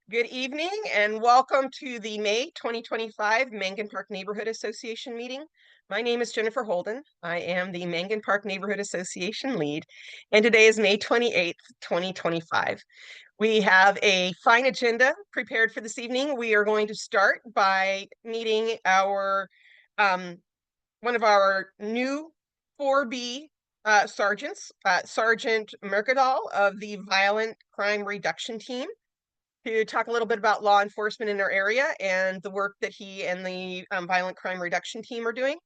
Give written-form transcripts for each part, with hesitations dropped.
Good evening and welcome to the May 2025 Mangan Park Neighborhood Association meeting. My name is Jennifer Holden. I am the Mangan Park Neighborhood Association lead, and today is May 28th, 2025. We have a fine agenda prepared for this evening. We are going to start by meeting our one of our new 4B sergeants, Sergeant Mercadal of the Violent Crime Reduction Team, to talk a little bit about law enforcement in our area and the work that he and the Violent Crime Reduction Team are doing.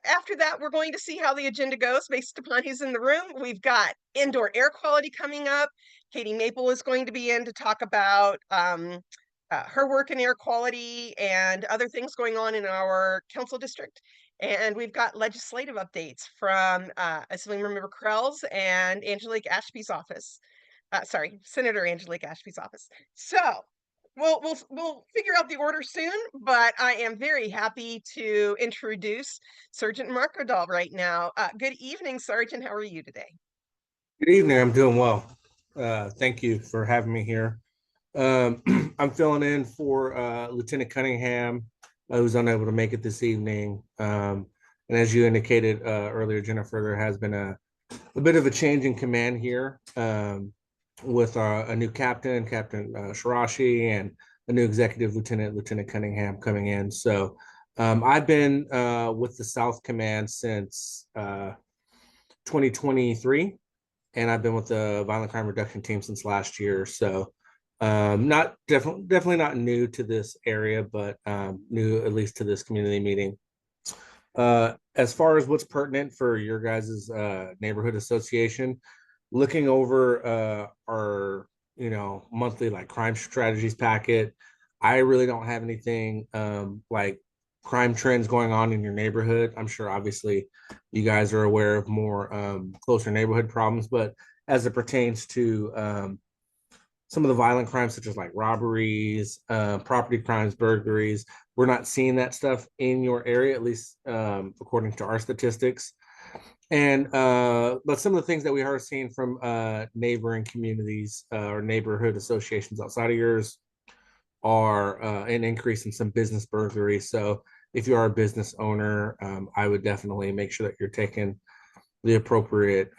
After that, we're going to see how the agenda goes based upon who's in the room. We've got indoor air quality coming up. Caity Maple is going to be in to talk about her work in air quality and other things going on in our council district. And we've got legislative updates from Assemblymember Krell's and Angelique Ashby's office. Sorry, Senator Angelique Ashby's office. So we'll figure out the order soon, but I am very happy to introduce Sergeant Mercadal right now. Good evening, Sergeant. How are you today? Good evening. I'm doing well. Thank you for having me here. I'm filling in for Lieutenant Cunningham, who's unable to make it this evening. And as you indicated earlier, Jennifer, there has been a bit of a change in command here with a new captain, Captain Shiraishi, and a new executive lieutenant, Lieutenant Cunningham, coming in. So I've been with the South Command since 2023, and I've been with the Violent Crime Reduction Team since last year. So not definitely not new to this area, but new at least to this community meeting. As far as what's pertinent for your guys' neighborhood association, looking over our monthly like crime strategies packet, I really don't have anything like crime trends going on in your neighborhood. I'm sure obviously you guys are aware of more closer neighborhood problems, but as it pertains to some of the violent crimes such as like robberies, property crimes, burglaries, we're not seeing that stuff in your area, at least according to our statistics. And but some of the things that we are seeing from neighboring communities or neighborhood associations outside of yours are an increase in some business burglaries. So if you are a business owner, I would definitely make sure that you're taking the appropriate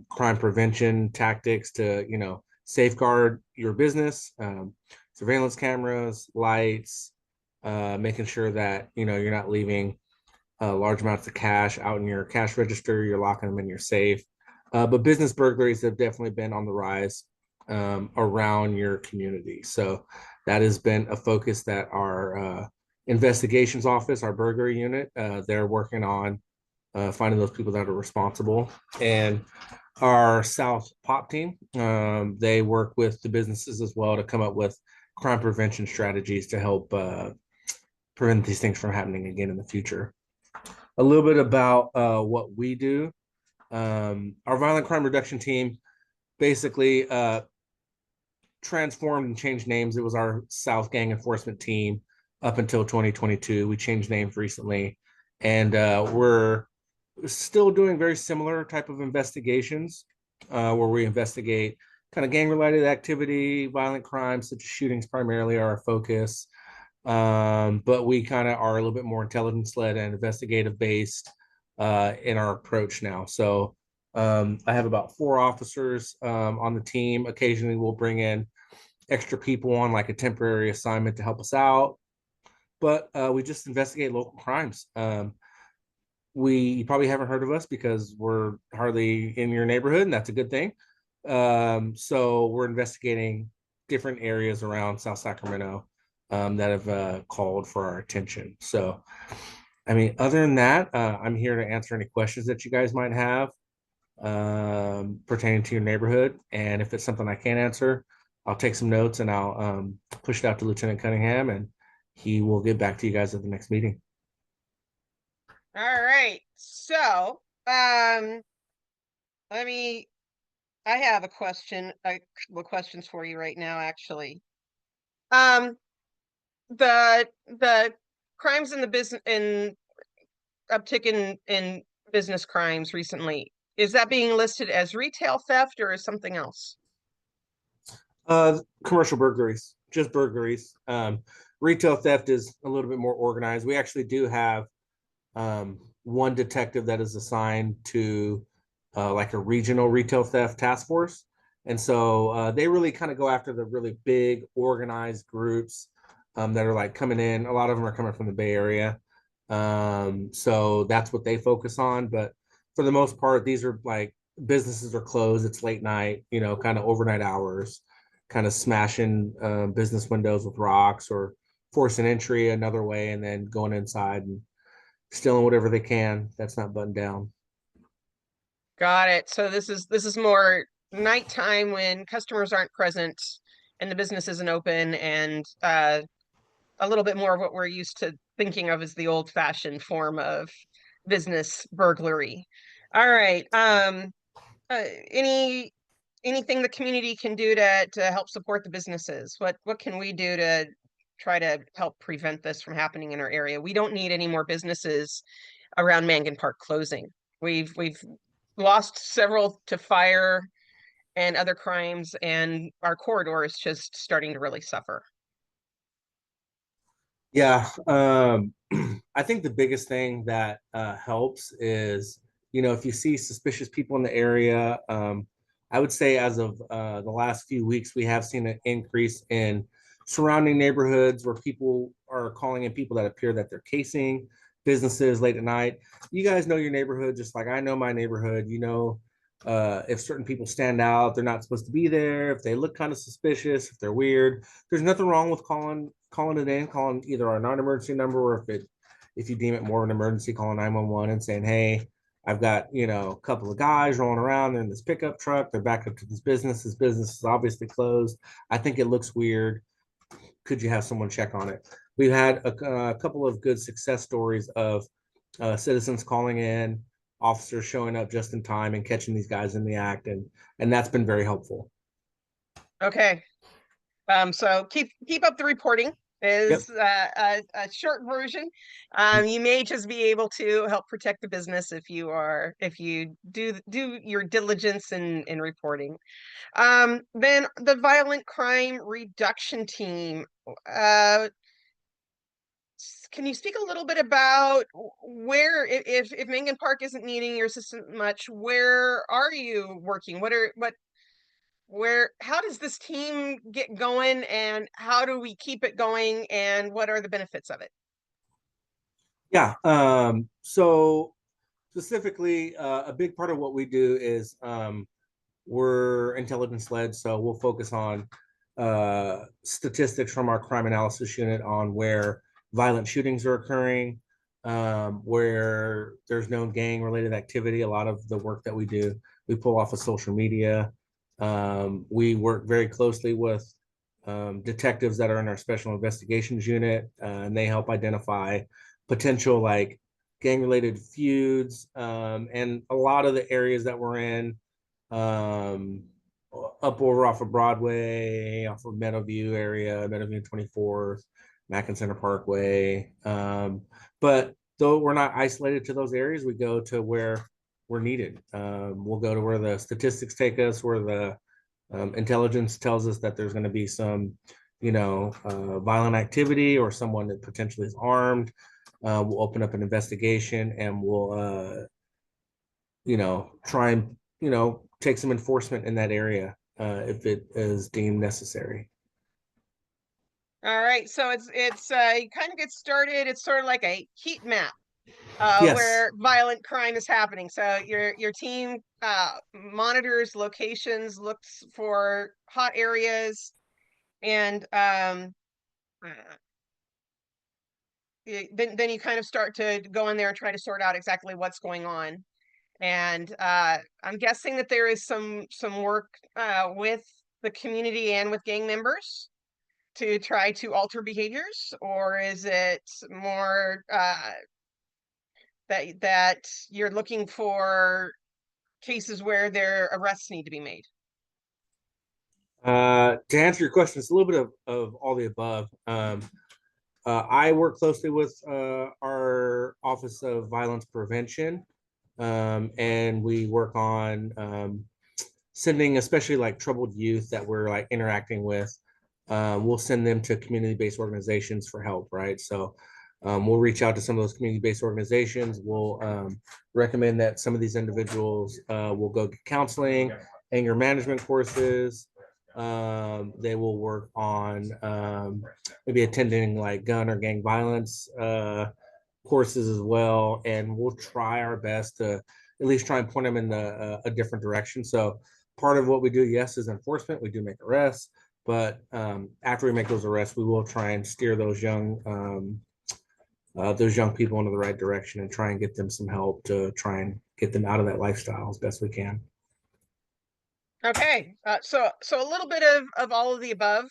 crime prevention tactics to, safeguard your business, surveillance cameras, lights, making sure that, you're not leaving large amounts of cash out in your cash register, you're locking them in your safe. But business burglaries have definitely been on the rise around your community. So that has been a focus that our investigations office, our burglary unit, they're working on finding those people that are responsible. And our South Pop team, they work with the businesses as well to come up with crime prevention strategies to help prevent these things from happening again in the future. A little bit about what we do. Our violent crime reduction team basically transformed and changed names. It was our South Gang Enforcement Team up until 2022. We changed names recently, and we're still doing very similar type of investigations where we investigate kind of gang-related activity, violent crimes such as shootings primarily are our focus. But we kind of are a little bit more intelligence-led and investigative-based in our approach now. So I have about 4 officers on the team. Occasionally, we'll bring in extra people on like a temporary assignment to help us out. But we just investigate local crimes. You probably haven't heard of us because we're hardly in your neighborhood, and that's a good thing. So we're investigating different areas around South Sacramento that have called for our attention. So, I mean, other than that, I'm here to answer any questions that you guys might have pertaining to your neighborhood. And if it's something I can't answer, I'll take some notes and I'll push it out to Lieutenant Cunningham, and he will get back to you guys at the next meeting. All right. So, I have a couple of questions for you right now, actually. The crimes in the business in uptick in business crimes recently, is that being listed as retail theft or is something else? Commercial burglaries. just burglaries. Retail theft is a little bit more organized. We actually do have one detective that is assigned to like a regional retail theft task force. And so they really kind of go after the really big organized groups that are like coming in. A lot of them are coming from the Bay Area. So that's what they focus on. But for the most part, these are like businesses are closed. It's late night, you know, kind of overnight hours, kind of smashing business windows with rocks or forcing entry another way and then going inside and stealing whatever they can that's not buttoned down. Got it. So this is more nighttime when customers aren't present and the business isn't open, and a little bit more of what we're used to thinking of as the old-fashioned form of business burglary. All right. Any anything the community can do to help support the businesses? What can we do to try to help prevent this from happening in our area? We don't need any more businesses around Mangan Park closing. We've lost several to fire and other crimes, and our corridor is just starting to really suffer. Yeah, I think the biggest thing that helps is, you know, if you see suspicious people in the area, I would say as of the last few weeks, we have seen an increase in surrounding neighborhoods where people are calling in people that appear that they're casing businesses late at night. You guys know your neighborhood just like I know my neighborhood. You know, if certain people stand out, they're not supposed to be there. If they look kind of suspicious, if they're weird, there's nothing wrong with calling it in, calling either our non-emergency number, or if you deem it more of an emergency, calling 911 and saying, hey, I've got, you know, a couple of guys rolling around. They're in this pickup truck. They're back up to this business. This business is obviously closed. I think it looks weird. Could you have someone check on it? We've had a couple of good success stories of citizens calling in, officers showing up just in time and catching these guys in the act, and that's been very helpful. Okay. So keep up the reporting Yep. is a short version. You may just be able to help protect the business if you do your diligence in reporting. Then the violent crime reduction team. Can you speak a little bit about where, if Mangan Park isn't needing your assistance much, where are you working? How does this team get going, and how do we keep it going, and what are the benefits of it? Yeah. So specifically, a big part of what we do is we're intelligence led. So we'll focus on statistics from our crime analysis unit on where violent shootings are occurring, where there's known gang related activity. A lot of the work that we do, we pull off of social media. We work very closely with detectives that are in our special investigations unit, and they help identify potential like gang related feuds, and a lot of the areas that we're in, um, up over off of Broadway, off of Meadowview area, Meadowview 24th, Mackin Center Parkway. But though we're not isolated to those areas, we go to where we're needed. We'll go to where the statistics take us, where the intelligence tells us that there's going to be some, you know, violent activity or someone that potentially is armed. We'll open up an investigation and we'll, you know, try and, you know, take some enforcement in that area if it is deemed necessary. All right, so it's you kind of get started. It's sort of like a heat map Yes. where violent crime is happening. So your team monitors locations, looks for hot areas, and then you kind of start to go in there and try to sort out exactly what's going on. And I'm guessing that there is some work with the community and with gang members to try to alter behaviors, or is it more that you're looking for cases where their arrests need to be made? To answer your question, it's a little bit of all the above. I work closely with our Office of Violence Prevention, and we work on sending, especially like troubled youth that we're like interacting with, we'll send them to community-based organizations for help, right? So we'll reach out to some of those community-based organizations. We'll recommend that some of these individuals will go get counseling, anger management courses. They will work on maybe attending like gun or gang violence courses as well. And we'll try our best to at least try and point them in a different direction. So part of what we do, yes, is enforcement. We do make arrests, but after we make those arrests, we will try and steer those young people into the right direction and try and get them some help to try and get them out of that lifestyle as best we can. Okay, so a little bit of all of the above,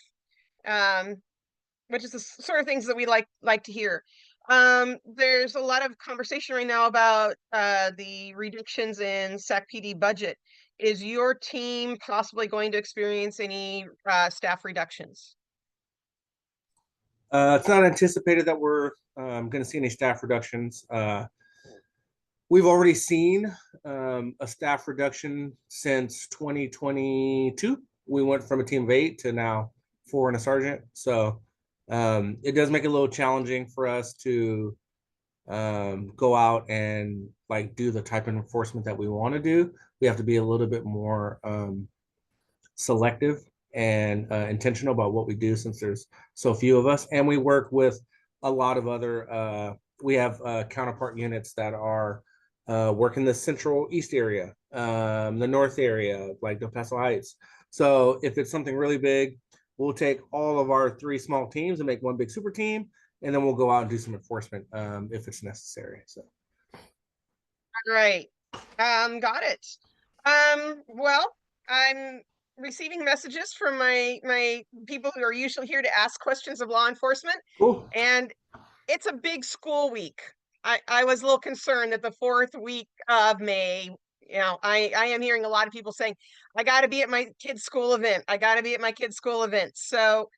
which is the sort of things that we like to hear. There's a lot of conversation right now about the reductions in SacPD budget. Is your team possibly going to experience any staff reductions? It's not anticipated that we're going to see any staff reductions. We've already seen a staff reduction since 2022. We went from a team of 8 to now 4 and a sergeant. So it does make it a little challenging for us to go out and like do the type of enforcement that we want to do. We have to be a little bit more selective and intentional about what we do since there's so few of us. And we work with a lot of other, we have counterpart units that are work in the central east area, the north area, like Del Paso Heights. So if it's something really big, we'll take all of our 3 small teams and make one big super team, and then we'll go out and do some enforcement if it's necessary. So, All right, got it. Well, I'm receiving messages from my people who are usually here to ask questions of law enforcement, cool. and it's a big school week. I was a little concerned that the 4th week of May, I am hearing a lot of people saying, I got to be at my kid's school event. I got to be at my kid's school event. So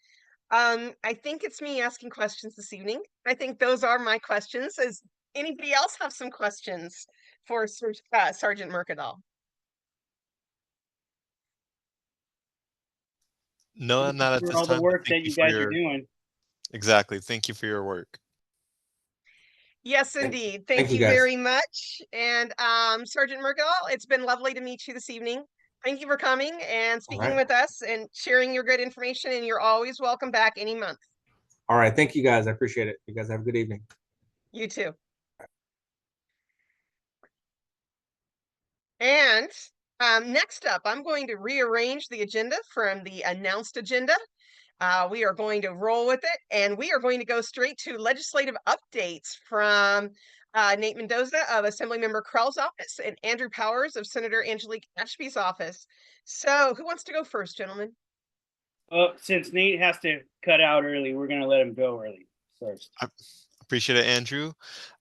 I think it's me asking questions this evening. I think those are my questions. Does anybody else have some questions for Sergeant Mercadal? No, not at For this all the time, but work thank that you you for guys are your doing. exactly. Thank you for your work. Yes, indeed. Thank Thank you, you guys. very much. And Sergeant Mercadal, it's been lovely to meet you this evening. Thank you for coming and speaking right. with us and sharing your good information. And you're always welcome back any month. All right. Thank you, guys. I appreciate it. You guys have a good evening. You too. And next up, I'm going to rearrange the agenda from the announced agenda. We are going to roll with it, and we are going to go straight to legislative updates from Nate Mendoza of Assemblymember Krell's office and Andrew Powers of Senator Angelique Ashby's office. So who wants to go first, gentlemen? Since Nate has to cut out early, we're going to let him go early first. I appreciate it, Andrew.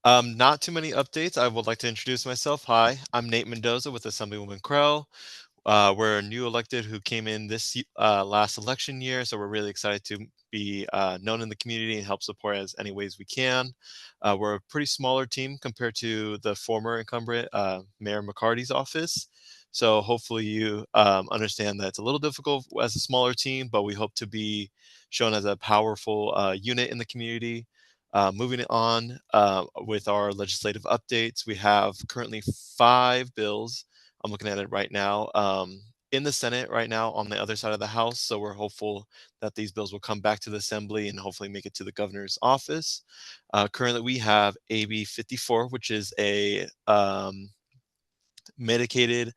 Not too many updates. I would like to introduce myself. Hi, I'm Nate Mendoza with Assemblywoman Krell. We're a new elected who came in this last election year, so we're really excited to be known in the community and help support as any ways we can. We're a pretty smaller team compared to the former incumbent, Mayor McCarty's office. So hopefully you understand that it's a little difficult as a smaller team, but we hope to be shown as a powerful unit in the community. Moving on with our legislative updates, we have currently 5 bills. I'm looking at it right now in the Senate right now on the other side of the House. So we're hopeful that these bills will come back to the Assembly and hopefully make it to the governor's office. Currently, we have AB 54, which is a medication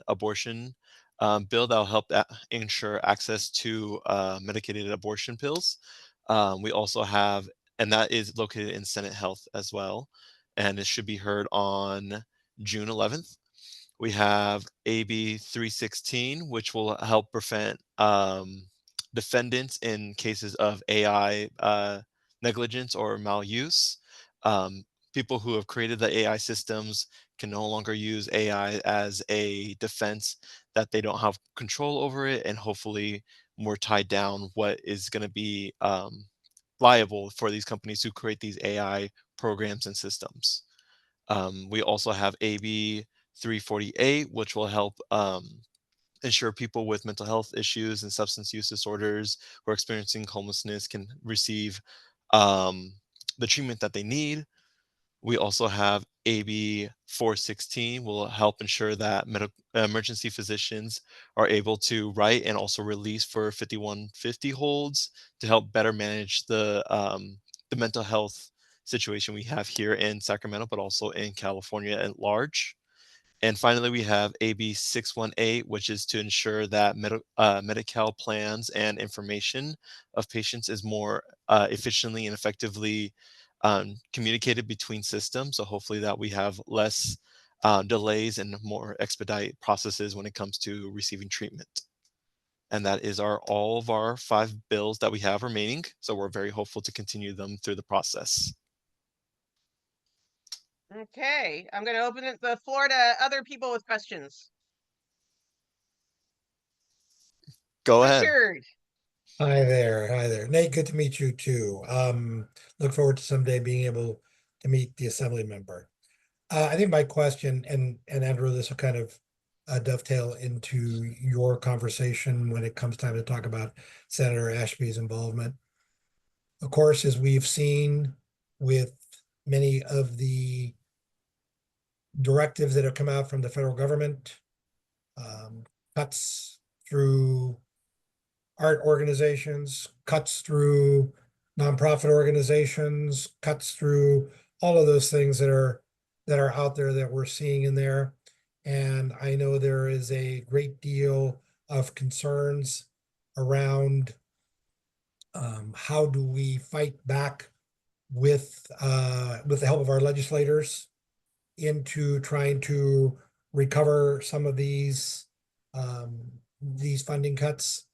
abortion bill that will help ensure access to medicated abortion pills. We also have, and that is located in Senate Health as well, and it should be heard on June 11th. We have AB 316, which will help prevent defendants in cases of AI negligence or maluse. People who have created the AI systems can no longer use AI as a defense that they don't have control over it, and hopefully more tied down what is going to be liable for these companies who create these AI programs and systems. We also have AB 348, which will help ensure people with mental health issues and substance use disorders who are experiencing homelessness can receive the treatment that they need. We also have AB 416 will help ensure that emergency physicians are able to write and also release for 5150 holds to help better manage the mental health situation we have here in Sacramento, but also in California at large. And finally, we have AB 618, which is to ensure that Medi-Cal plans and information of patients is more efficiently and effectively communicated between systems. So hopefully that we have less delays and more expedite processes when it comes to receiving treatment. And that is all of our 5 bills that we have remaining. So we're very hopeful to continue them through the process. Okay, I'm going to open the floor to other people with questions. Go ahead. Richard. Hi there. Nate, good to meet you too. Look forward to someday being able to meet the assembly member. I think my question, and Andrew, this will kind of dovetail into your conversation when it comes time to talk about Senator Ashby's involvement. Of course, as we've seen with many of the directives that have come out from the federal government, cuts through art organizations, cuts through nonprofit organizations, cuts through all of those things that are out there that we're seeing in there. And I know there is a great deal of concerns around how do we fight back with the help of our legislators into trying to recover some of these funding cuts.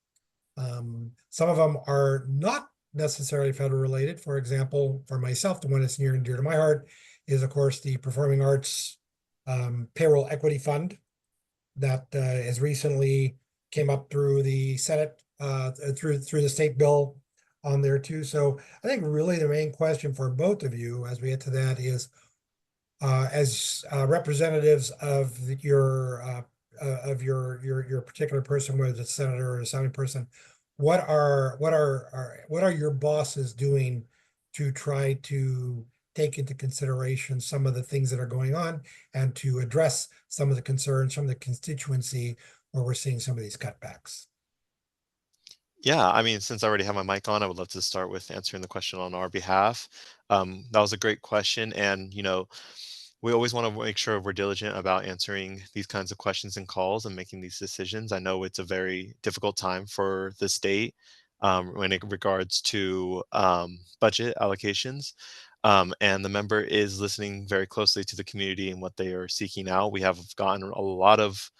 Some of them are not necessarily federal related. For example, for myself, the one that's near and dear to my heart is, of course, the Performing Arts Payroll Equity Fund that has recently came up through the Senate, through the state bill on there too. So I think really the main question for both of you as we get to that is, as representatives of your particular person, whether it's a senator or a assembly person, what are your bosses doing to try to take into consideration some of the things that are going on and to address some of the concerns from the constituency where we're seeing some of these cutbacks? Yeah, I mean, since I already have my mic on, I would love to start with answering the question on our behalf. That was a great question. And, we always want to make sure we're diligent about answering these kinds of questions and calls and making these decisions. I know it's a very difficult time for the state when it regards to budget allocations. And the member is listening very closely to the community and what they are seeking out. We have gotten a lot of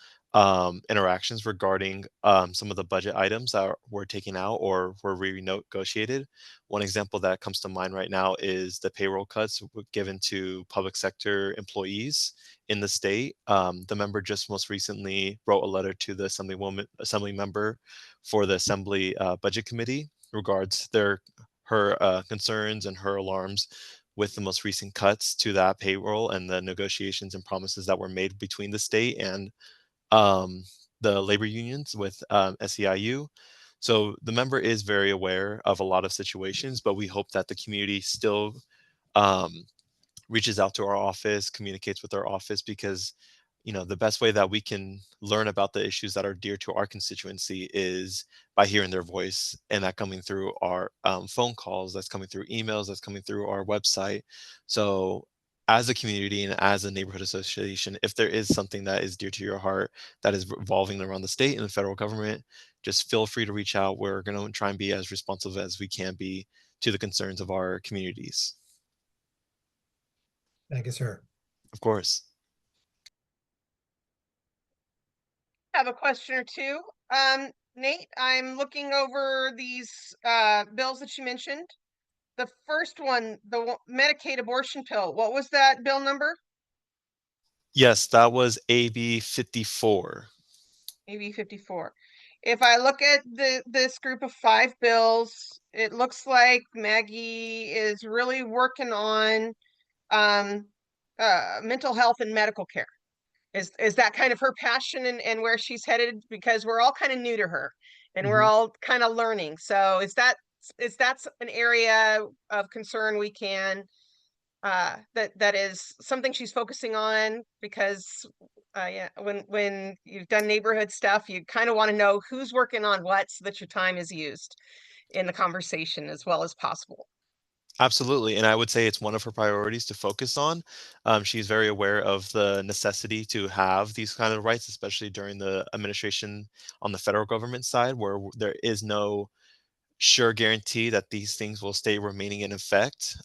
interactions regarding some of the budget items that were taken out or were renegotiated. One example that comes to mind right now is the payroll cuts given to public sector employees in the state. The member just most recently wrote a letter to the assembly member for the Assembly Budget Committee regards her concerns and her alarms with the most recent cuts to that payroll and the negotiations and promises that were made between the state and the labor unions with SEIU. So the member is very aware of a lot of situations, but we hope that the community still reaches out to our office, communicates with our office, because the best way that we can learn about the issues that are dear to our constituency is by hearing their voice, and that coming through our phone calls, that's coming through emails, that's coming through our website. So as a community and as a neighborhood association, if there is something that is dear to your heart that is revolving around the state and the federal government, just feel free to reach out. We're going to try and be as responsive as we can be to the concerns of our communities. Thank you, sir. Of course. I have a question or two. Nate, I'm looking over these bills that you mentioned. The first one, the Medicaid abortion pill, what was that bill number? Yes, that was AB 54. AB 54. If I look at this group of 5 bills, it looks like Maggie is really working on mental health and medical care. is that kind of her passion and where she's headed? Because we're all kind of new to her and we're all kind of learning. So is that an area of concern we can that is something she's focusing on? Because yeah, when you've done neighborhood stuff, you kind of want to know who's working on what so that your time is used in the conversation as well as possible. Absolutely. And I would say it's one of her priorities to focus on. She's very aware of the necessity to have these kind of rights, especially during the administration on the federal government side, where there is no sure guarantee that these things will stay remaining in effect,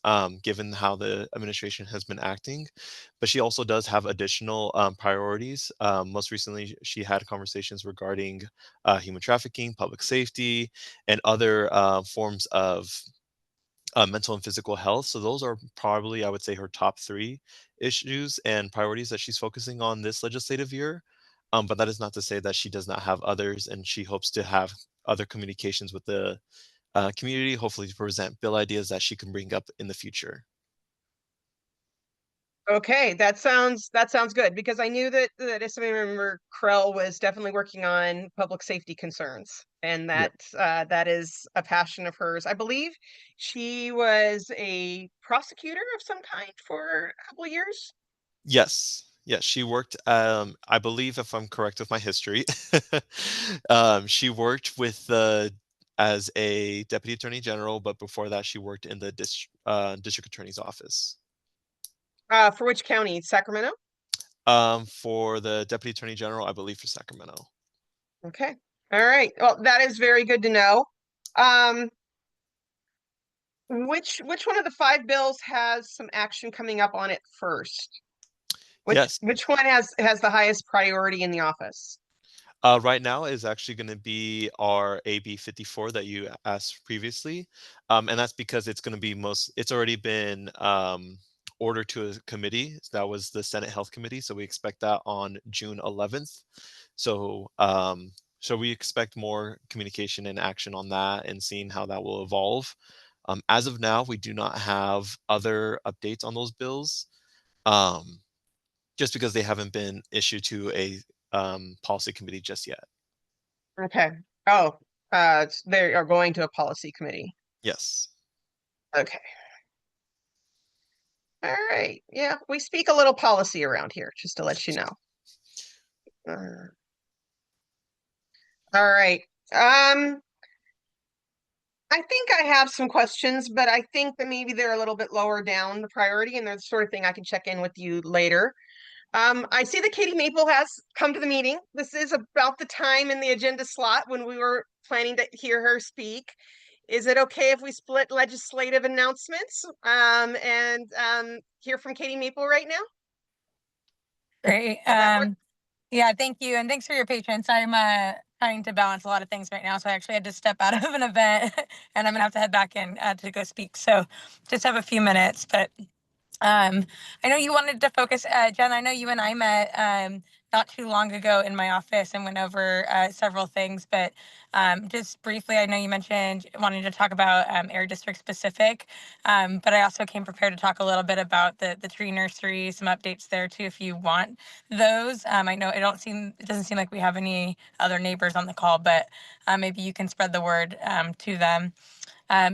given how the administration has been acting. But she also does have additional priorities. Most recently, she had conversations regarding human trafficking, public safety, and other forms of mental and physical health. So those are probably, I would say, her top 3 issues and priorities that she's focusing on this legislative year. But that is not to say that she does not have others, and she hopes to have other communications with the community, hopefully to present bill ideas that she can bring up in the future. Okay, that sounds good, because I knew that Assemblymember Krell was definitely working on public safety concerns, and that that is a passion of hers. I believe she was a prosecutor of some kind for a couple of years. Yes. Yes, she worked, I believe, if I'm correct with my history, she worked with the as a deputy attorney general, but before that, she worked in the district attorney's office. For which county? Sacramento? For the deputy attorney general, I believe for Sacramento. Okay. All right. Well, that is very good to know. Which one of the 5 bills has some action coming up on it first? Yes. Which one has the highest priority in the office? Right now is actually going to be our AB 54 that you asked previously. And that's because it's going to be it's already been ordered to a committee. That was the Senate Health Committee. So we expect that on June 11th. So, so we expect more communication and action on that and seeing how that will evolve. As of now, we do not have other updates on those bills, just because they haven't been issued to a policy committee just yet. Okay. Oh, they are going to a policy committee. Yes. Okay. All right. Yeah, we speak a little policy around here, just to let you know. All right. I think I have some questions, but I think that maybe they're a little bit lower down the priority, and they're the sort of thing I can check in with you later. I see that Caity Maple has come to the meeting. This is about the time in the agenda slot when we were planning to hear her speak. Is it okay if we split legislative announcements and hear from Caity Maple right now? Great. Yeah, thank you. And thanks for your patience. I'm trying to balance a lot of things right now. So I actually had to step out of an event and I'm gonna have to head back in to go speak. So just have a few minutes, but I know you wanted to focus, Jen, I know you and I met not too long ago in my office and went over several things, but just briefly, I know you mentioned wanting to talk about Air District specific, but I also came prepared to talk a little bit about the tree nursery, some updates there too, if you want those. I know it doesn't seem like we have any other neighbors on the call, but maybe you can spread the word to them.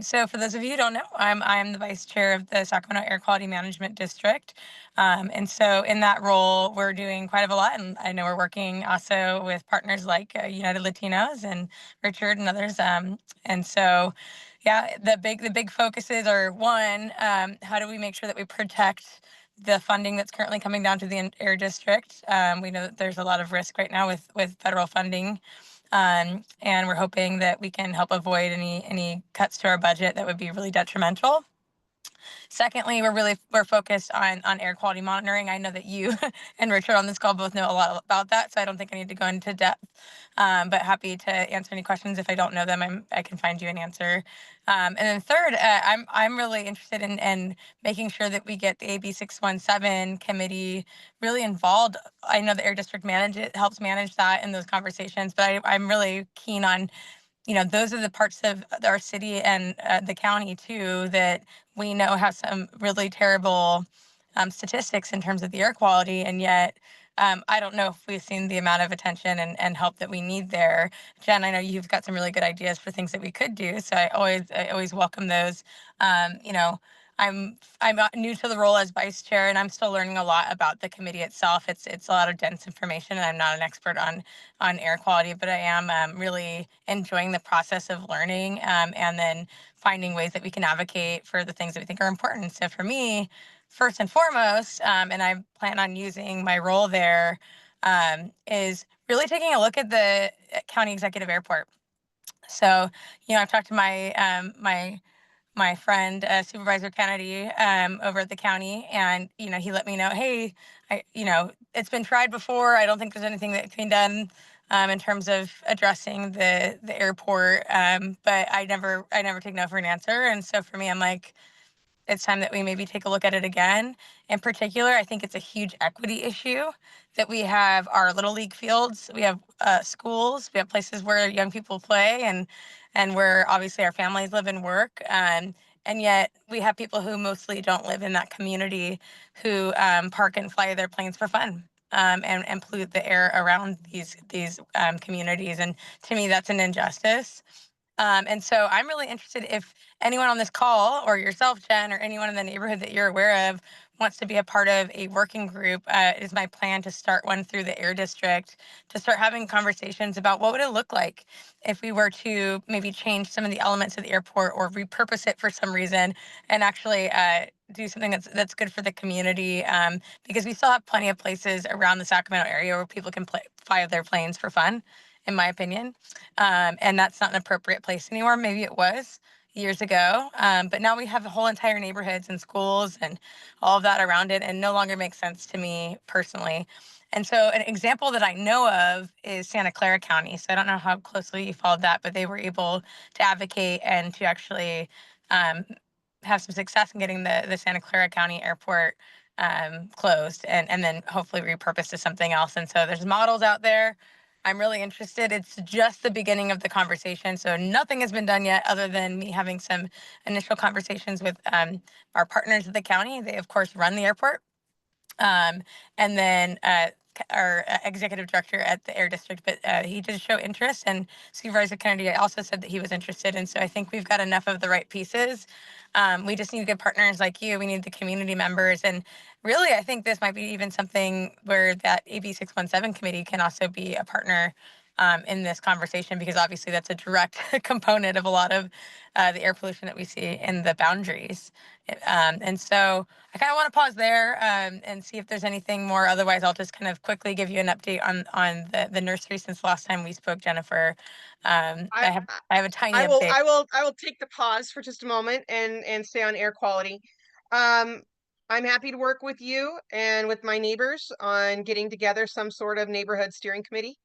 So for those of you who don't know, I'm the vice chair of the Sacramento Air Quality Management District. And so in that role, we're doing quite a lot. And I know we're working also with partners like United Latinos and Richard and others. And so, yeah, the big focuses are, one, how do we make sure that we protect the funding that's currently coming down to the Air District? We know that there's a lot of risk right now with federal funding. And we're hoping that we can help avoid any cuts to our budget that would be really detrimental. Secondly, we're focused on air quality monitoring. I know that you and Richard on this call both know a lot about that, so I don't think I need to go into depth. But happy to answer any questions. If I don't know them, I can find you an answer. And then third, I'm really interested in making sure that we get the AB 617 committee really involved. I know the Air District helps manage that in those conversations, but I'm really keen on, those are the parts of our city and the county too that we know have some really terrible statistics in terms of the air quality, and yet I don't know if we've seen the amount of attention and help that we need there. Jen, I know you've got some really good ideas for things that we could do, so I always welcome those. You know, I'm new to the role as vice chair, and I'm still learning a lot about the committee itself. It's a lot of dense information, and I'm not an expert on air quality, but I am really enjoying the process of learning and then finding ways that we can advocate for the things that we think are important. So for me, first and foremost, and I plan on using my role there, is really taking a look at the county executive airport. So, you know, I've talked to my friend Supervisor Kennedy over at the county, and you know, he let me know, hey, it's been tried before. I don't think there's anything that can be done in terms of addressing the airport, but I never take no for an answer. And so for me, I'm like, it's time that we maybe take a look at it again. In particular, I think it's a huge equity issue that we have our little league fields, we have schools, we have places where young people play, and where obviously our families live and work. And yet we have people who mostly don't live in that community who park and fly their planes for fun. And pollute the air around these communities. And to me, that's an injustice. And so I'm really interested if anyone on this call, or yourself, Jen, or anyone in the neighborhood that you're aware of wants to be a part of a working group. It is my plan to start one through the Air District, to start having conversations about what would it look like if we were to maybe change some of the elements of the airport or repurpose it for some reason, and actually do something that's good for the community, because we still have plenty of places around the Sacramento area where people can fly their planes for fun, in my opinion. And that's not an appropriate place anymore. Maybe it was years ago, but now we have the whole entire neighborhoods and schools and all of that around it, and no longer makes sense to me personally. And so an example that I know of is Santa Clara County. So I don't know how closely you followed that, but they were able to advocate and to actually have some success in getting the Santa Clara County airport closed, and then hopefully repurposed to something else. And so there's models out there. I'm really interested. It's just the beginning of the conversation, so nothing has been done yet other than me having some initial conversations with our partners at the county. They, of course, run the airport. And then our executive director at the Air District, but he did show interest, and Supervisor Kennedy also said that he was interested. And so I think we've got enough of the right pieces. We just need good partners like you. We need the community members. And really, I think this might be even something where that AB 617 committee can also be a partner in this conversation, because obviously that's a direct component of a lot of the air pollution that we see in the boundaries. And so I kind of want to pause there and see if there's anything more. Otherwise, I'll just kind of quickly give you an update on the nursery since the last time we spoke, Jennifer. I have a tiny update. I will take the pause for just a moment and stay on air quality. I'm happy to work with you and with my neighbors on getting together some sort of neighborhood steering committee.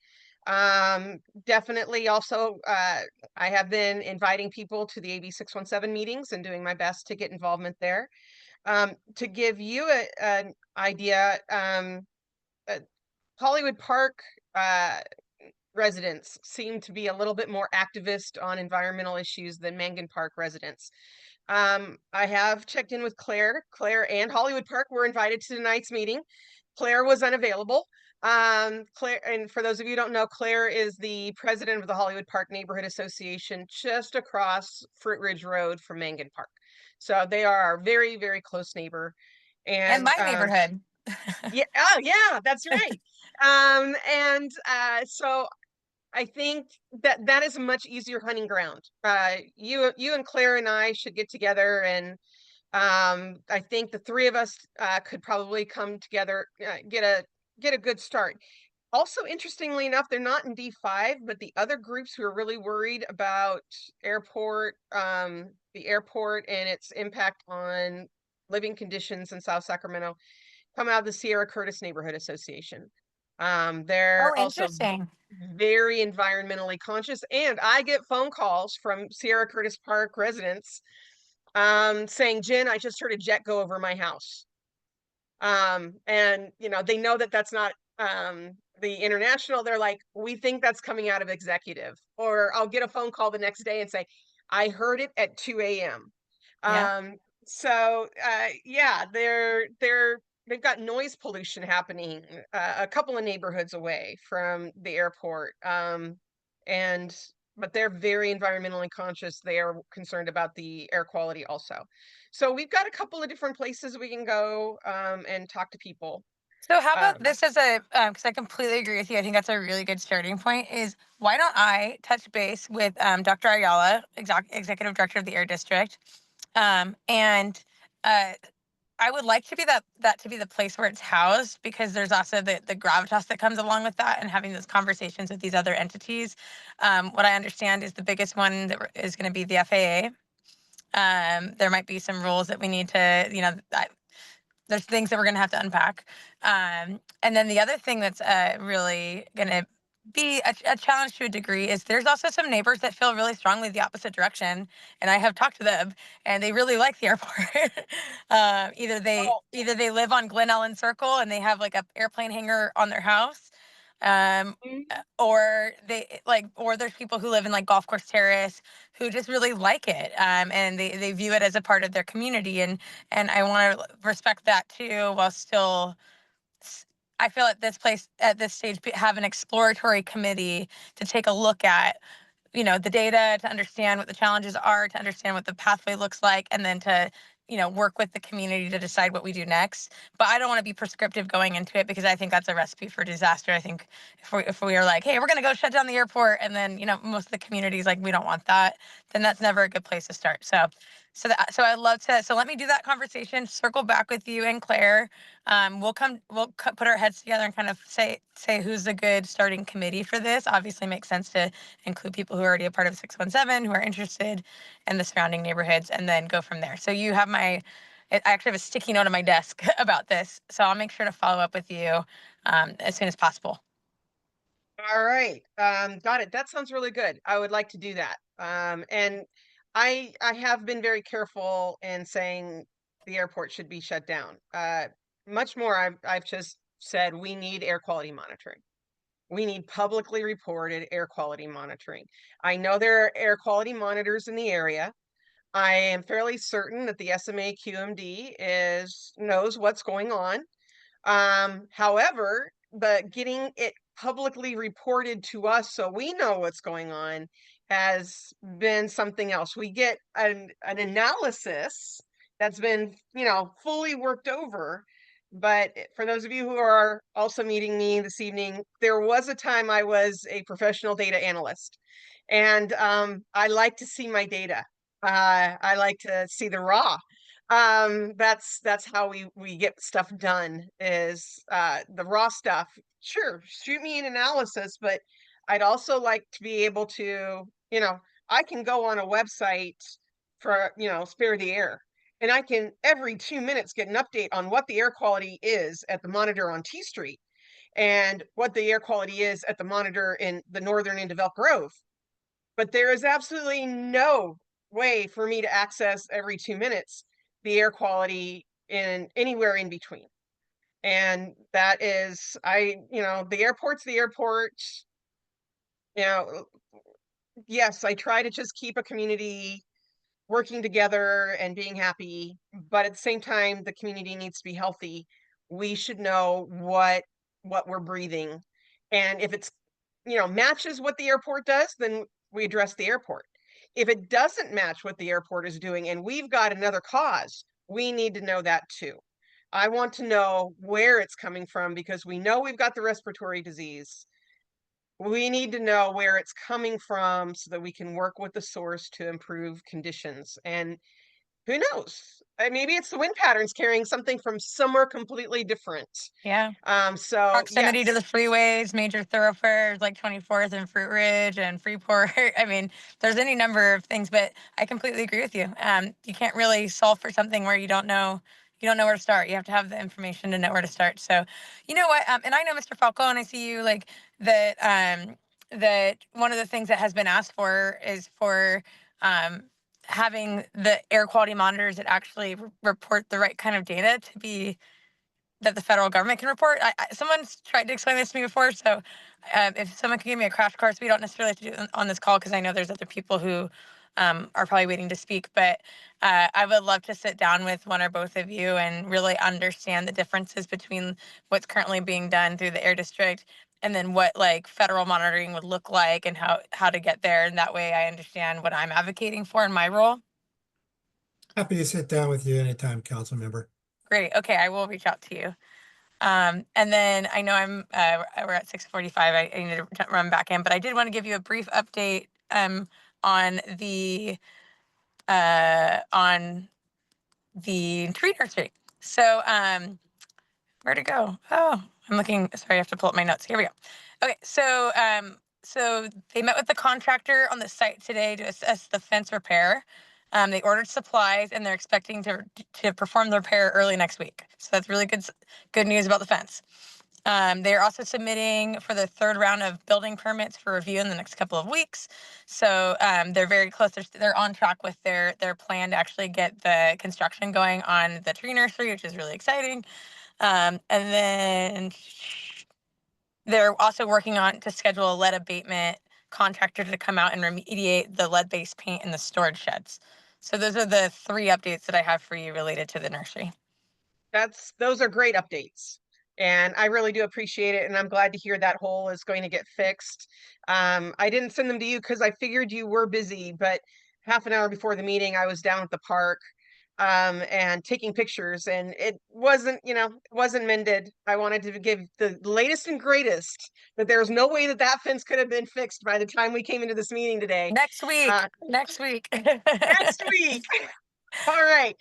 Definitely also, I have been inviting people to the AB 617 meetings and doing my best to get involvement there. To give you an idea, Hollywood Park residents seem to be a little bit more activist on environmental issues than Mangan Park residents. I have checked in with Claire. Claire and Hollywood Park were invited to tonight's meeting. Claire was unavailable. Claire, and for those of you who don't know, Claire is the president of the Hollywood Park Neighborhood Association, just across Fruit Ridge Road from Mangan Park. So they are our very, very close neighbor. And my neighborhood. Yeah, oh yeah, that's right. So I think that is a much easier hunting ground. You and Claire and I should get together, and I think the three of us could probably come together, get a good start. Also, interestingly enough, they're not in D5, but the other groups who are really worried about the airport and its impact on living conditions in South Sacramento come out of the Sierra Curtis Neighborhood Association. They're also very environmentally conscious, and I get phone calls from Sierra Curtis Park residents saying, Jen, I just heard a jet go over my house. And you know, they know that that's not the international. They're like, we think that's coming out of executive. Or I'll get a phone call the next day and say, I heard it at 2 a.m. Yeah. So yeah, they're they've got noise pollution happening a couple of neighborhoods away from the airport. And but they're very environmentally conscious. They are concerned about the air quality also. So we've got a couple of different places we can go and talk to people. So how about this as a, because I completely agree with you. I think that's a really good starting point, is why don't I touch base with Dr. Ayala, Executive Director of the Air District, and I would like to be that to be the place where it's housed, because there's also the gravitas that comes along with that and having those conversations with these other entities. What I understand is the biggest one that is going to be the FAA. There might be some rules that we need to, there's things that we're going to have to unpack. And then the other thing that's really going to be a challenge to a degree is there's also some neighbors that feel really strongly the opposite direction. And I have talked to them and they really like the airport. Either they live on Glen Ellen Circle and they have like a airplane hangar on their house. Or or there's people who live in like Golf Course Terrace who just really like it. And they view it as a part of their community. And I want to respect that too, while still, I feel at this stage, have an exploratory committee to take a look at, the data, to understand what the challenges are, to understand what the pathway looks like, and then to, work with the community to decide what we do next. But I don't want to be prescriptive going into it, because I think that's a recipe for disaster. I think if we are like, hey, we're going to go shut down the airport, and then, most of the community's like, we don't want that, then that's never a good place to start. So I'd love to, so let me do that conversation, circle back with you and Claire. We'll put our heads together and kind of say who's a good starting committee for this. Obviously makes sense to include people who are already a part of 617, who are interested in the surrounding neighborhoods, and then go from there. So you have I actually have a sticky note on my desk about this, so I'll make sure to follow up with you as soon as possible. All right. Got it. That sounds really good. I would like to do that. And I have been very careful in saying the airport should be shut down. Much more, I've just said we need air quality monitoring. We need publicly reported air quality monitoring. I know there are air quality monitors in the area. I am fairly certain that the SMA QMD knows what's going on. However, but getting it publicly reported to us so we know what's going on has been something else. We get an analysis that's been, fully worked over. But for those of you who are also meeting me this evening, there was a time I was a professional data analyst, and I like to see my data. I like to see the raw. That's how we get stuff done, is the raw stuff. Sure, shoot me an analysis, but I'd also like to be able to, I can go on a website for, Spare the Air, and I can every 2 minutes get an update on what the air quality is at the monitor on T Street and what the air quality is at the monitor in the northern end of Elk Grove. But there is absolutely no way for me to access every 2 minutes the air quality in anywhere in between. And that is, the airport's the airport. Yes, I try to just keep a community working together and being happy, but at the same time, the community needs to be healthy. We should know what we're breathing. And if it's, matches what the airport does, then we address the airport. If it doesn't match what the airport is doing and we've got another cause, we need to know that too. I want to know where it's coming from, because we know we've got the respiratory disease. We need to know where it's coming from so that we can work with the source to improve conditions. And who knows? Maybe it's the wind patterns carrying something from somewhere completely different. Yeah. So Proximity yes. to the freeways, major thoroughfares like 24th and Fruit Ridge and Freeport. I mean, there's any number of things, but I completely agree with you. You can't really solve for something where you don't know where to start. You have to have the information to know where to start. So, you know what? And I know Mr. Falcone, I see you like that. That one of the things that has been asked for is for having the air quality monitors that actually report the right kind of data to be that the federal government can report. Someone's tried to explain this to me before, so if someone could give me a crash course, we don't necessarily have to do it on this call, because I know there's other people who are probably waiting to speak, but I would love to sit down with one or both of you and really understand the differences between what's currently being done through the Air District and then what like federal monitoring would look like and how to get there. And that way I understand what I'm advocating for in my role. Happy to sit down with you anytime, council member. Great. Okay, I will reach out to you. And then I know we're at 6:45. I need to run back in, but I did want to give you a brief update on the tree nursery. So where'd it go? Oh, I'm looking. Sorry, I have to pull up my notes. Here we go. Okay, so so they met with the contractor on the site today to assess the fence repair. They ordered supplies and they're expecting to perform the repair early next week. So that's really good news about the fence. They're also submitting for the third round of building permits for review in the next couple of weeks. So they're very close. They're on track with their plan to actually get the construction going on the tree nursery, which is really exciting. And then they're also working on to schedule a lead abatement contractor to come out and remediate the lead-based paint in the storage sheds. So those are the 3 updates that I have for you related to the nursery. Those are great updates. And I really do appreciate it. And I'm glad to hear that hole is going to get fixed. I didn't send them to you because I figured you were busy, but half an hour before the meeting, I was down at the park and taking pictures, and it wasn't, wasn't mended. I wanted to give the latest and greatest, but there's no way that fence could have been fixed by the time we came into this meeting today. Next week. Next week. Next week. All right.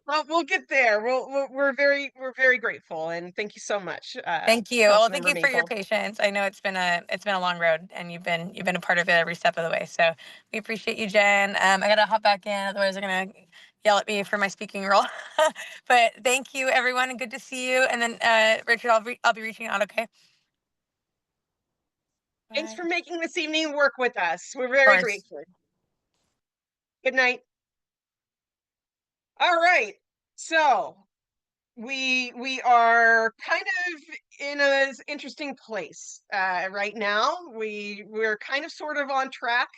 Well, we'll get there. We're very grateful, and thank you so much. Thank you. Well, thank Councilmember you for your Maple. patience. I know it's been a long road, and you've been a part of it every step of the way. So we appreciate you, Jen. I gotta hop back in, otherwise they're gonna yell at me for my speaking role. But thank you, everyone, and good to see you. And then Richard, I'll be reaching out. Okay. Thanks Bye. for making this evening work with us. We're Of very course. grateful. Good night. All right. So we are kind of in an interesting place right now. We're kind of sort of on track,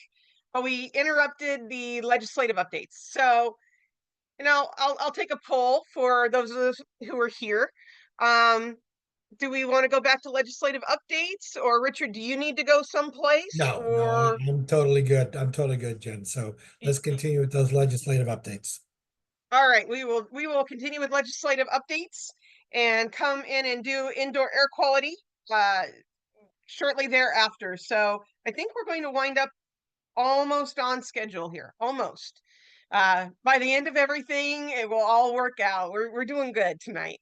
but we interrupted the legislative updates. So, I'll take a poll for those of us who are here. Do we want to go back to legislative updates, or Richard, do you need to go someplace? No, I'm totally good. I'm totally good, Jen. So let's continue with those legislative updates. All right, we will continue with legislative updates and come in and do indoor air quality shortly thereafter. So I think we're going to wind up almost on schedule here, almost. By the end of everything, it will all work out. We're doing good tonight.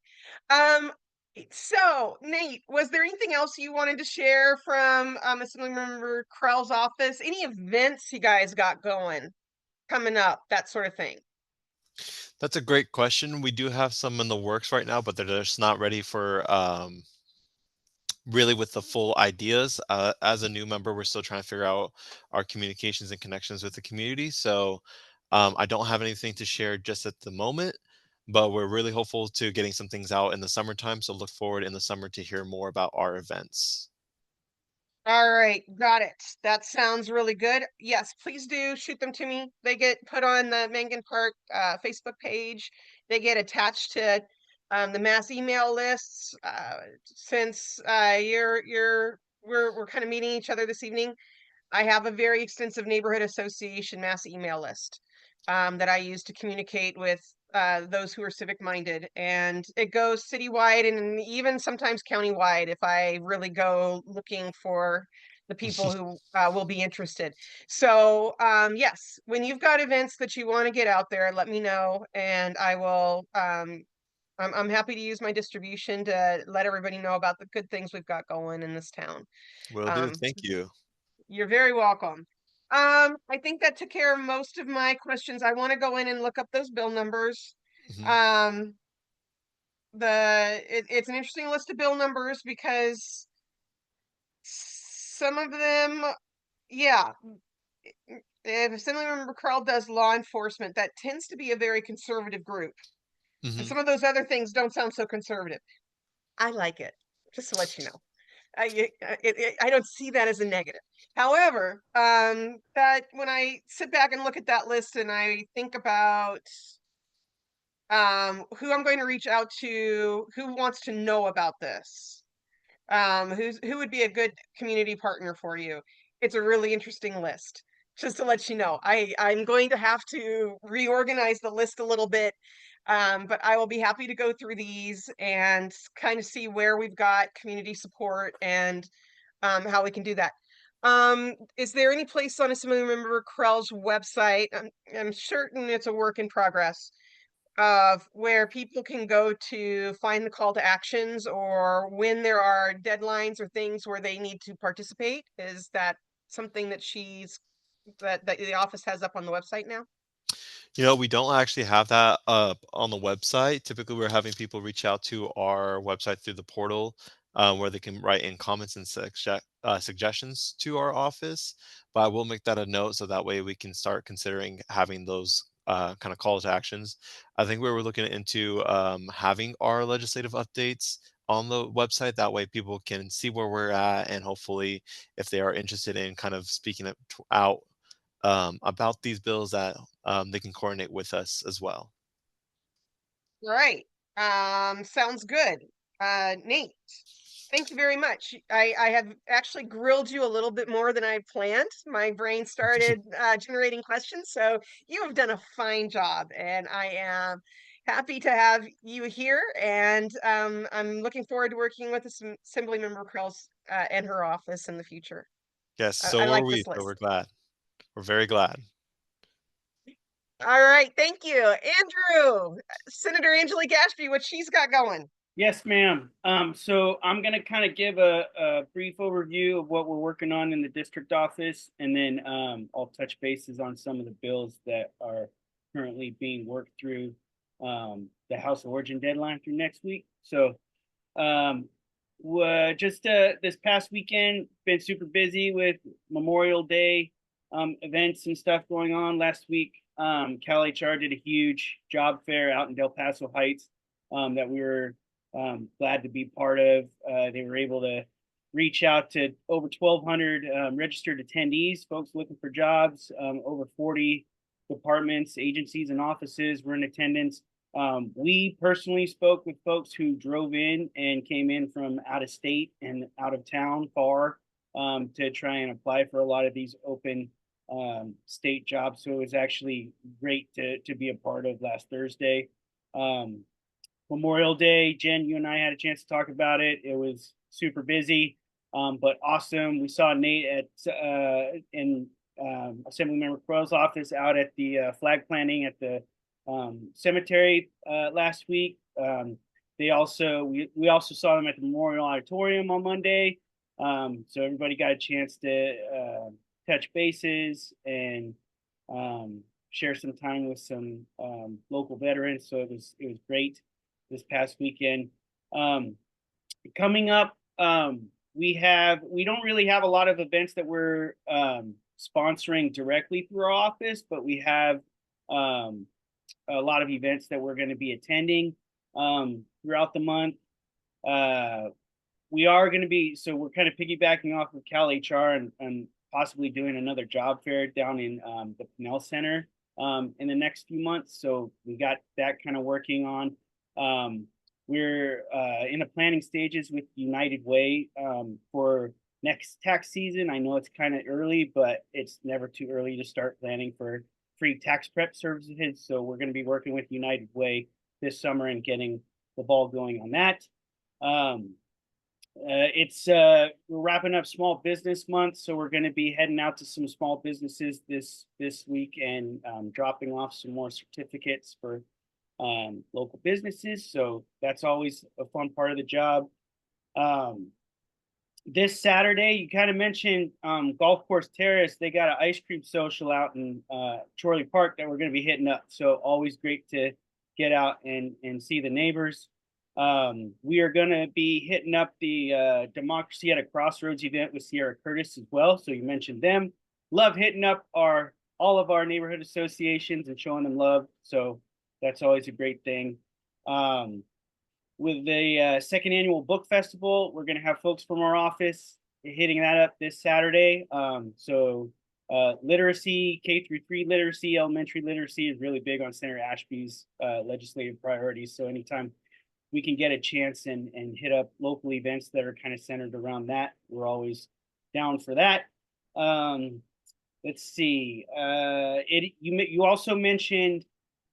So Nate, was there anything else you wanted to share from Assemblymember Krell's office? Any events you guys got going, coming up, that sort of thing? That's a great question. We do have some in the works right now, but they're just not ready for really with the full ideas. As a new member, we're still trying to figure out our communications and connections with the community. So I don't have anything to share just at the moment, but we're really hopeful to getting some things out in the summertime. So look forward in the summer to hear more about our events. All right, got it. That sounds really good. Yes, please do shoot them to me. They get put on the Mengen Park Facebook page. They get attached to the mass email lists. Since we're kind of meeting each other this evening, I have a very extensive neighborhood association mass email list that I use to communicate with those who are civic minded, and it goes citywide and even sometimes countywide if I really go looking for the people who will be interested. So yes, when you've got events that you want to get out there, let me know, and I will. I'm happy to use my distribution to let everybody know about the good things we've got going in this town. Will do. Thank you. You're very welcome. I think that took care of most of my questions. I want to go in and look up those bill numbers. Mhm. It's an interesting list of bill numbers because some of them, yeah. If Assemblymember Krell does law enforcement, that tends to be a very conservative group. And Mhm. some of those other things don't sound so conservative. I like it, just to let you know. I don't see that as a negative. However, that when I sit back and look at that list and I think about who I'm going to reach out to, who wants to know about this, who would be a good community partner for you, it's a really interesting list. Just to let you know, I'm going to have to reorganize the list a little bit, but I will be happy to go through these and kind of see where we've got community support and how we can do that. Is there any place on Assemblymember Krell's website? I'm certain it's a work in progress of where people can go to find the call to actions or when there are deadlines or things where they need to participate. Is that something that that the office has up on the website now? You know, we don't actually have that up on the website. Typically, we're having people reach out to our website through the portal where they can write in comments and suggestions to our office. But I will make that a note so that way we can start considering having those kind of call to actions. I think we were looking into having our legislative updates on the website. That way people can see where we're at, and hopefully if they are interested in kind of speaking out about these bills, that they can coordinate with us as well. All right. Sounds good. Nate, thank you very much. I have actually grilled you a little bit more than I planned. My brain started generating questions, so you have done a fine job, and I am happy to have you here. And I'm looking forward to working with Assemblymember Krell's and her office in the future. Yes, so I are like we. this So list. we're glad. We're very glad. All right, thank you, Andrew. Senator Angelique Ashby, what she's got going. Yes, ma'am. So I'm going to kind of give a brief overview of what we're working on in the district office, and then I'll touch bases on some of the bills that are currently being worked through the House of Origin deadline through next week. So just this past weekend, been super busy with Memorial Day events and stuff going on. Last week, Cal HR did a huge job fair out in Del Paso Heights that we were glad to be part of. They were able to reach out to over 1,200 registered attendees, folks looking for jobs. Over 40 departments, agencies, and offices were in attendance. We personally spoke with folks who drove in and came in from out of state and out of town far to try and apply for a lot of these open state jobs. So it was actually great to be a part of last Thursday. Memorial Day, Jen, you and I had a chance to talk about it. It was super busy, but awesome. We saw Nate in Assemblymember Krell's office out at the flag planting at the cemetery last week. We also saw them at the Memorial Auditorium on Monday. So everybody got a chance to touch bases and share some time with some local veterans. So it was great this past weekend. Coming up, we don't really have a lot of events that we're sponsoring directly through our office, but we have a lot of events that we're going to be attending throughout the month. We are going to be, so we're kind of piggybacking off of Cal HR and possibly doing another job fair down in the Pinell Center in the next few months. So we got that kind of working on. We're in the planning stages with United Way for next tax season. I know it's kind of early, but it's never too early to start planning for free tax prep services. So we're going to be working with United Way this summer and getting the ball going on that. We're wrapping up Small Business Month, so we're going to be heading out to some small businesses this week and dropping off some more certificates for local businesses. So that's always a fun part of the job. This Saturday, you kind of mentioned Golf Course Terrace. They got an ice cream social out in Chorley Park that we're going to be hitting up. So always great to get out and see the neighbors. We are going to be hitting up the Democracy at a Crossroads event with Sierra Curtis as well. So you mentioned them. Love hitting up all of our neighborhood associations and showing them love. So that's always a great thing. with the second annual book festival, we're going to have folks from our office hitting that up this Saturday. Literacy, K-3 literacy, elementary literacy is really big on Senator Ashby's legislative priorities. So anytime we can get a chance and hit up local events that are kind of centered around that, we're always down for that. Let's see. You also mentioned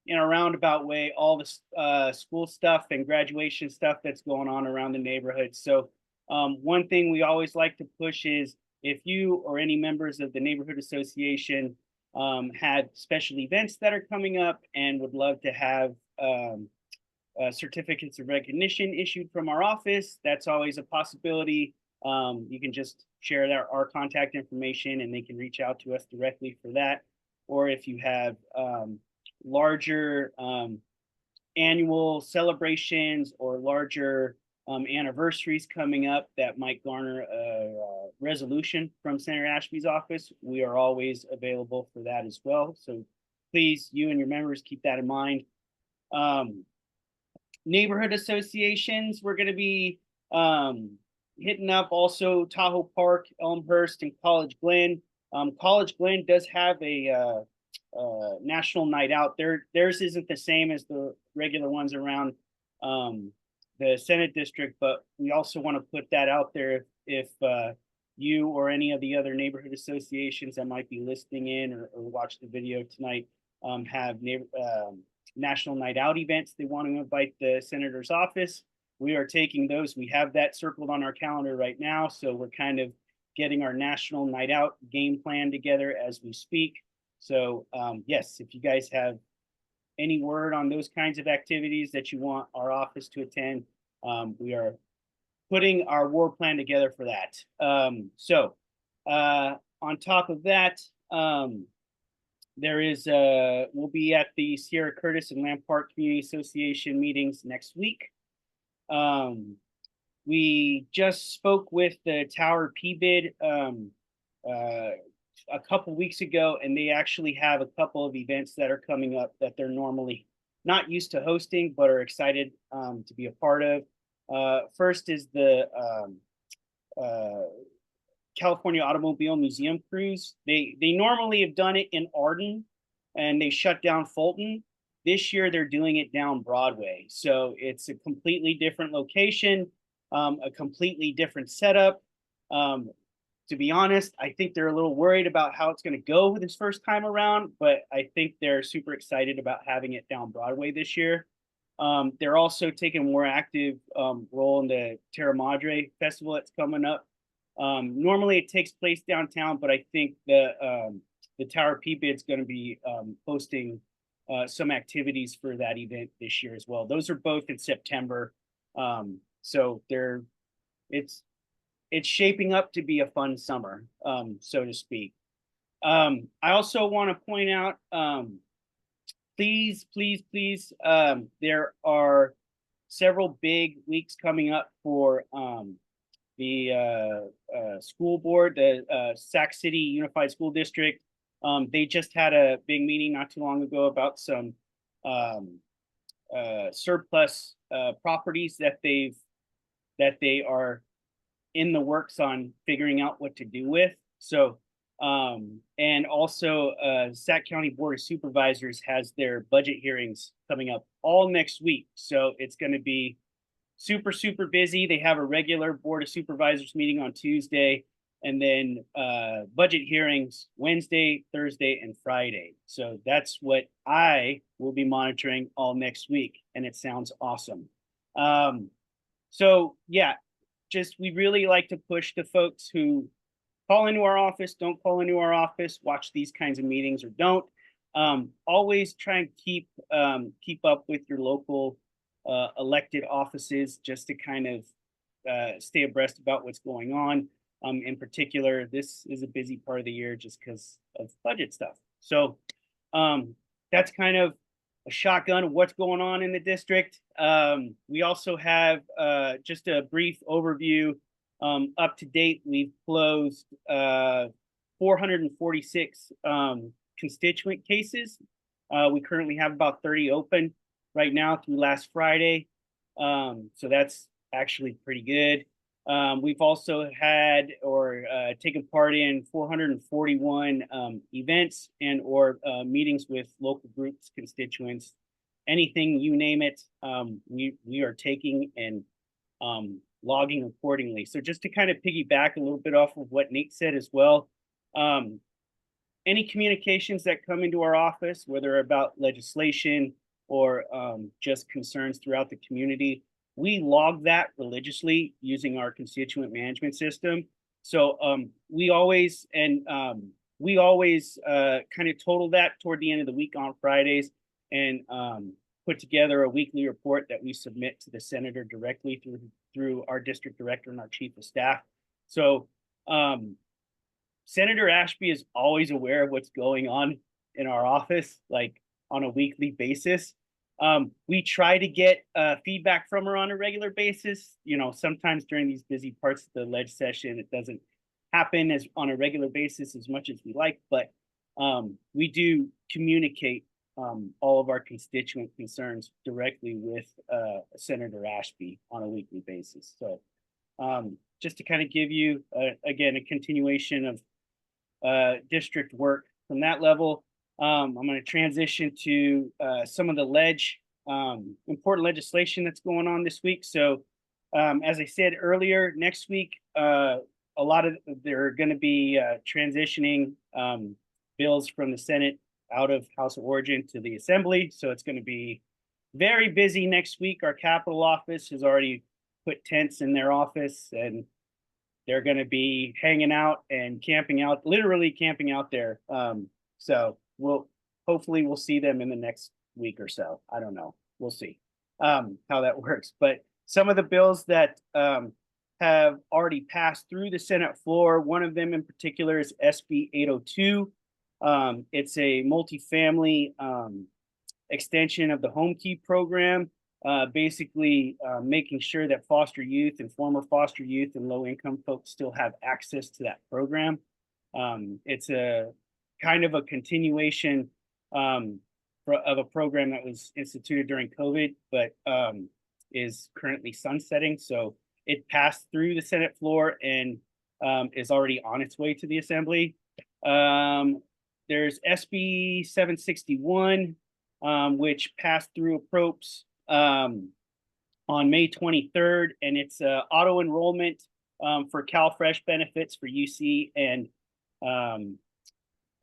in a roundabout way all the school stuff and graduation stuff that's going on around the neighborhood. So one thing we always like to push is if you or any members of the neighborhood association had special events that are coming up and would love to have certificates of recognition issued from our office, that's always a possibility. You can just share our contact information and they can reach out to us directly for that. Or if you have larger annual celebrations or larger anniversaries coming up that might garner a resolution from Senator Ashby's office, we are always available for that as well. So please, you and your members, keep that in mind. Neighborhood associations, we're going to be hitting up also Tahoe Park, Elmhurst, and College Glen. College Glen does have a national night out. Theirs isn't the same as the regular ones around the Senate district, but we also want to put that out there if you or any of the other neighborhood associations that might be listening in or watch the video tonight have national night out events they want to invite the senator's office. We are taking those. We have that circled on our calendar right now. So we're kind of getting our national night out game plan together as we speak. So yes, if you guys have any word on those kinds of activities that you want our office to attend, we are putting our war plan together for that. On top of that, there is we'll be at the Sierra Curtis and Lamp Park Community Association meetings next week. We just spoke with the Tower PBID a couple weeks ago, and they actually have a couple of events that are coming up that they're normally not used to hosting, but are excited to be a part of. First is the California Automobile Museum Cruise. They normally have done it in Arden, and they shut down Fulton. This year, they're doing it down Broadway. So it's a completely different location, a completely different setup. To be honest, I think they're a little worried about how it's going to go this first time around, but I think they're super excited about having it down Broadway this year. They're also taking a more active role in the Terra Madre Festival that's coming up. Normally it takes place downtown, but I think the Tower PBID is going to be hosting some activities for that event this year as well. Those are both in September. So it's shaping up to be a fun summer, so to speak. I also want to point out, please, there are several big weeks coming up for the school board, the Sac City Unified School District. They just had a big meeting not too long ago about some surplus properties that they are in the works on figuring out what to do with. So, and also Sac County Board of Supervisors has their budget hearings coming up all next week. So it's going to be super, super busy. They have a regular Board of Supervisors meeting on Tuesday, and then budget hearings Wednesday, Thursday, and Friday. So that's what I will be monitoring all next week, and it sounds awesome. So yeah, we really like to push the folks who call into our office, don't call into our office, watch these kinds of meetings or don't. Always try and keep up with your local elected offices just to kind of stay abreast about what's going on. In particular, this is a busy part of the year just because of budget stuff. So that's kind of a shotgun of what's going on in the district. We also have just a brief overview. Up to date, we've closed 446 constituent cases. We currently have about 30 open right now through last Friday. So that's actually pretty good. We've also had taken part in 441 events and or meetings with local groups, constituents, anything you name it. We are taking and logging accordingly. So just to kind of piggyback a little bit off of what Nate said as well, any communications that come into our office, whether about legislation or just concerns throughout the community, we log that religiously using our constituent management system. So we always kind of total that toward the end of the week on Fridays and put together a weekly report that we submit to the senator directly through our district director and our chief of staff. So Senator Ashby is always aware of what's going on in our office, like on a weekly basis. We try to get feedback from her on a regular basis. You know, sometimes during these busy parts of the ledge session, it doesn't happen as on a regular basis as much as we like, but we do communicate all of our constituent concerns directly with Senator Ashby on a weekly basis. So just to kind of give you, again, a continuation of district work from that level. I'm going to transition to some of the important legislation that's going on this week. So as I said earlier, next week, they're going to be transitioning bills from the Senate out of House of Origin to the Assembly. So it's going to be very busy next week. Our Capitol office has already put tents in their office, and they're going to be hanging out and camping out, literally camping out there. So hopefully we'll see them in the next week or so. I don't know. We'll see how that works. But some of the bills that have already passed through the Senate floor, one of them in particular is SB 802. It's a multifamily extension of the Home Key program. Basically making sure that foster youth and former foster youth and low-income folks still have access to that program. It's a kind of a continuation of a program that was instituted during COVID, but is currently sunsetting. So it passed through the Senate floor and is already on its way to the Assembly. There's SB 761, which passed through appropriations on May 23rd, and it's auto enrollment for CalFresh benefits for UC and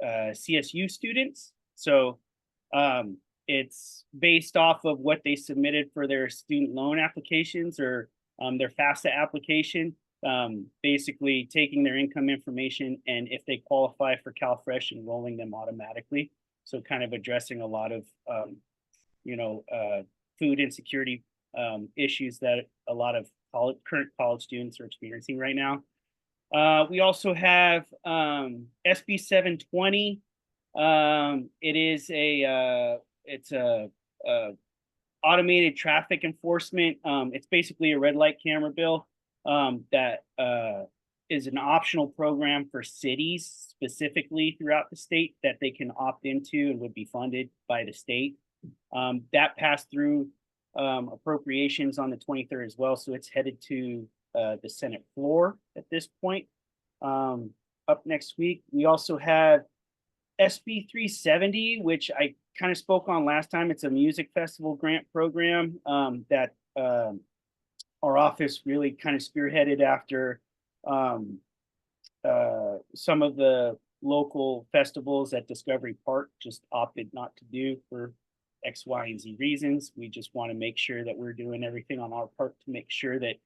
CSU students. So it's based off of what they submitted for their student loan applications or their FAFSA application, basically taking their income information and if they qualify for CalFresh, enrolling them automatically. So kind of addressing a lot of food insecurity issues that a lot of current college students are experiencing right now. We also have SB 720. It is it's a automated traffic enforcement. It's basically a red light camera bill that is an optional program for cities specifically throughout the state that they can opt into and would be funded by the state. That passed through appropriations on the 23rd as well. So it's headed to the Senate floor at this point. Up next week, we also have SB 370, which I kind of spoke on last time. It's a music festival grant program that our office really kind of spearheaded after some of the local festivals at Discovery Park just opted not to do for X, Y, and Z reasons. We just want to make sure that we're doing everything on our part to make sure that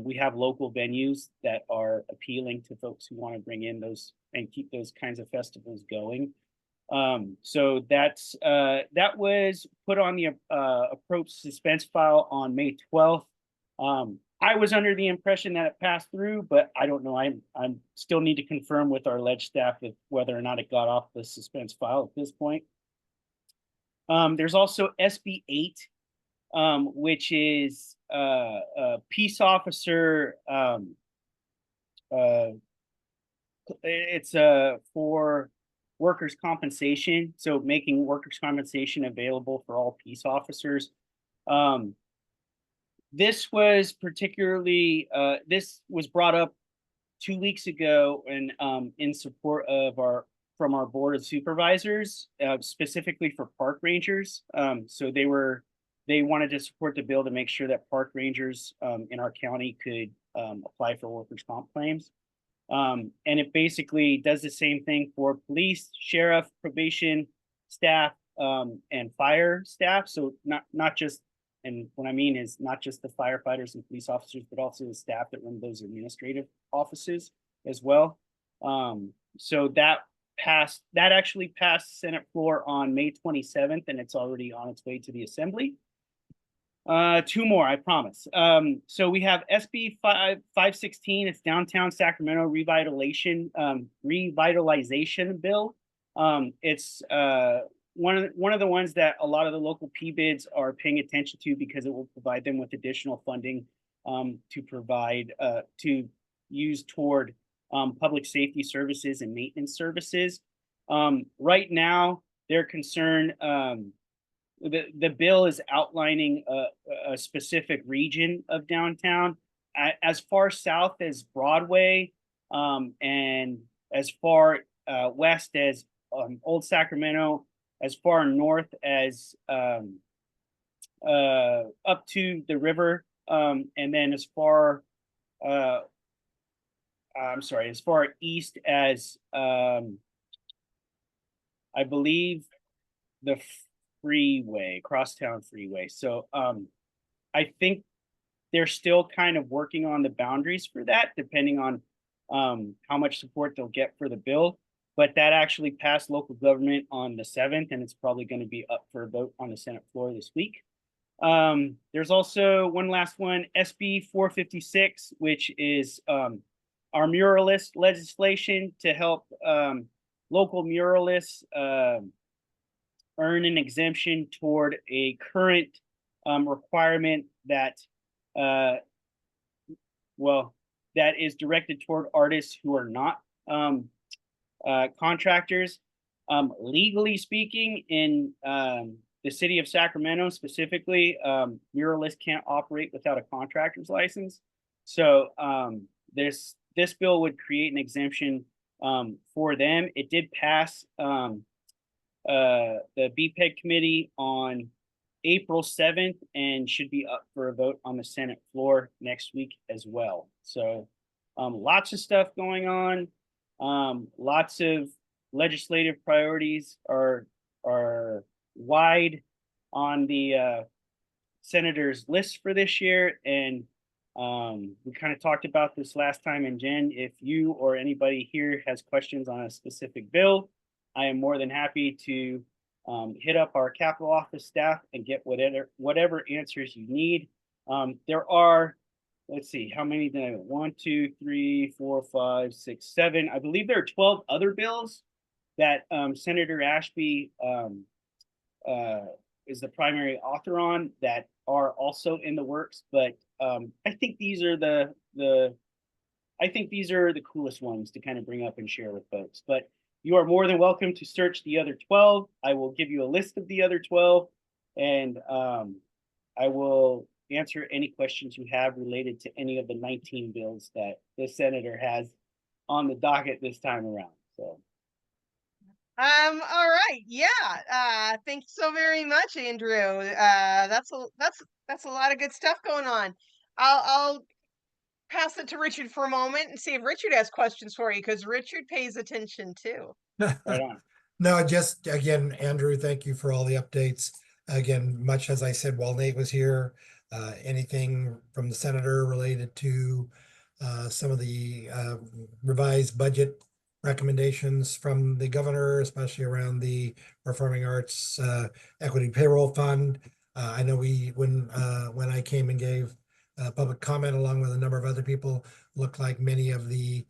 we have local venues that are appealing to folks who want to bring in those and keep those kinds of festivals going. So that was put on the approach suspense file on May 12th. I was under the impression that it passed through, but I don't know. I still need to confirm with our ledge staff whether or not it got off the suspense file at this point. There's also SB 8, which is a peace officer. It's for workers' compensation, so making workers' compensation available for all peace officers. This was particularly, this was brought up 2 weeks ago and in support of from our board of supervisors, specifically for park rangers. So they wanted to support the bill to make sure that park rangers in our county could apply for workers' comp claims. And it basically does the same thing for police, sheriff, probation staff, and fire staff. So not just, and what I mean is not just the firefighters and police officers, but also the staff that run those administrative offices as well. So that actually passed Senate floor on May 27th, and it's already on its way to the Assembly. 2 more, I promise. So we have SB 516. It's Downtown Sacramento Revitalization Bill. It's one of the ones that a lot of the local PBIDs are paying attention to because it will provide them with additional funding to use toward public safety services and maintenance services. Right now, they're concerned. The bill is outlining a specific region of downtown, as far south as Broadway, and as far west as Old Sacramento, as far north as up to the river, and then as far as far east as I believe the freeway, Crosstown Freeway. So I think they're still kind of working on the boundaries for that, depending on how much support they'll get for the bill. But that actually passed local government on the 7th, and it's probably going to be up for a vote on the Senate floor this week. There's also one last one, SB 456, which is our muralist legislation to help local muralists earn an exemption toward a current requirement that that is directed toward artists who are not contractors. Legally speaking, in the city of Sacramento specifically, muralists can't operate without a contractor's license. So this bill would create an exemption for them. It did pass the BPEG committee on April 7th and should be up for a vote on the Senate floor next week as well. So lots of stuff going on. Lots of legislative priorities are wide on the senators' list for this year. And we kind of talked about this last time. And Jen, if you or anybody here has questions on a specific bill, I am more than happy to hit up our Capitol office staff and get whatever answers you need. There are, let's see, how many did I have? 1, 2, 3, 4, 5, 6, 7. I believe there are 12 other bills that Senator Ashby is the primary author on that are also in the works. But I think these are the coolest ones to kind of bring up and share with folks. But you are more than welcome to search the other 12. I will give you a list of the other 12, and I will answer any questions you have related to any of the 19 bills that the senator has on the docket this time around. So. All right. Yeah. Thanks so very much, Andrew. That's a lot of good stuff going on. I'll pass it to Richard for a moment and see if Richard has questions for you, because Richard pays attention too. Right on. No, just again, Andrew, thank you for all the updates. Again, much as I said while Nate was here, anything from the senator related to some of the revised budget recommendations from the governor, especially around the Performing Arts Equity Payroll Fund. I know when I came and gave public comment along with a number of other people, looked like many of the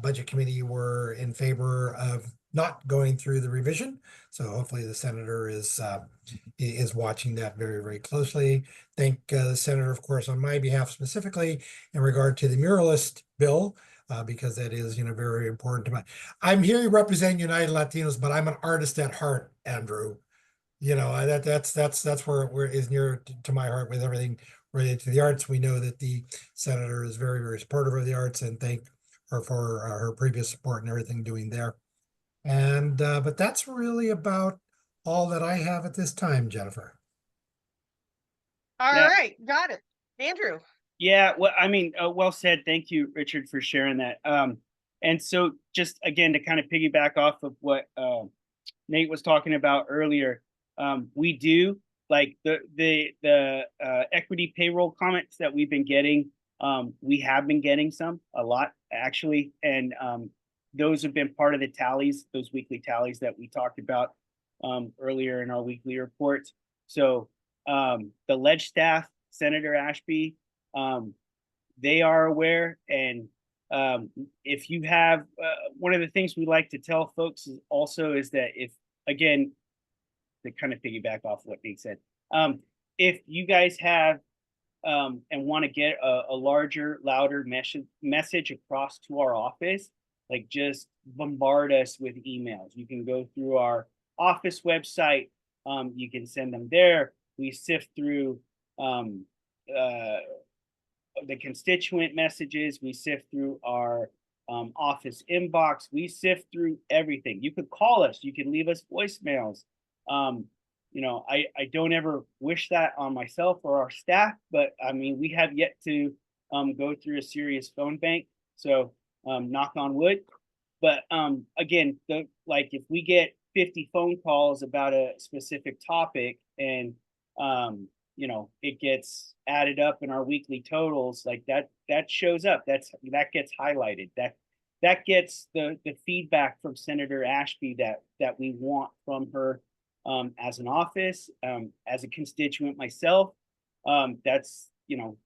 budget committee were in favor of not going through the revision. So hopefully the senator is watching that very, very closely. Thank the senator, of course, on my behalf specifically in regard to the muralist bill, because that is, very important to me. I'm here representing United Latinos, but I'm an artist at heart, Andrew. That's where is near to my heart with everything related to the arts. We know that the senator is very, very supportive of the arts, and thank her for her previous support and everything doing there. And but that's really about all that I have at this time, Jennifer. All Yeah. right, got it. Andrew. Yeah, well, I mean, well said. Thank you, Richard, for sharing that. And so just again, to kind of piggyback off of what Nate was talking about earlier, we do like the equity payroll comments that we've been getting. We have been getting a lot actually, and those have been part of the tallies, those weekly tallies that we talked about earlier in our weekly reports. So the ledge staff, Senator Ashby, they are aware. And if you have one of the things we like to tell folks is also is that if, again, to kind of piggyback off what Nate said, if you guys have and want to get a larger, louder message across to our office, like just bombard us with emails. You can go through our office website. You can send them there. We sift through the constituent messages. We sift through our office inbox. We sift through everything. You could call us. You can leave us voicemails. You know, I don't ever wish that on myself or our staff, but I mean, we have yet to go through a serious phone bank. So knock on wood. But again, like if we get 50 phone calls about a specific topic and you know, it gets added up in our weekly totals, like that shows up. That gets highlighted. That gets the feedback from Senator Ashby that we want from her as an office, as a constituent myself. That's, you know,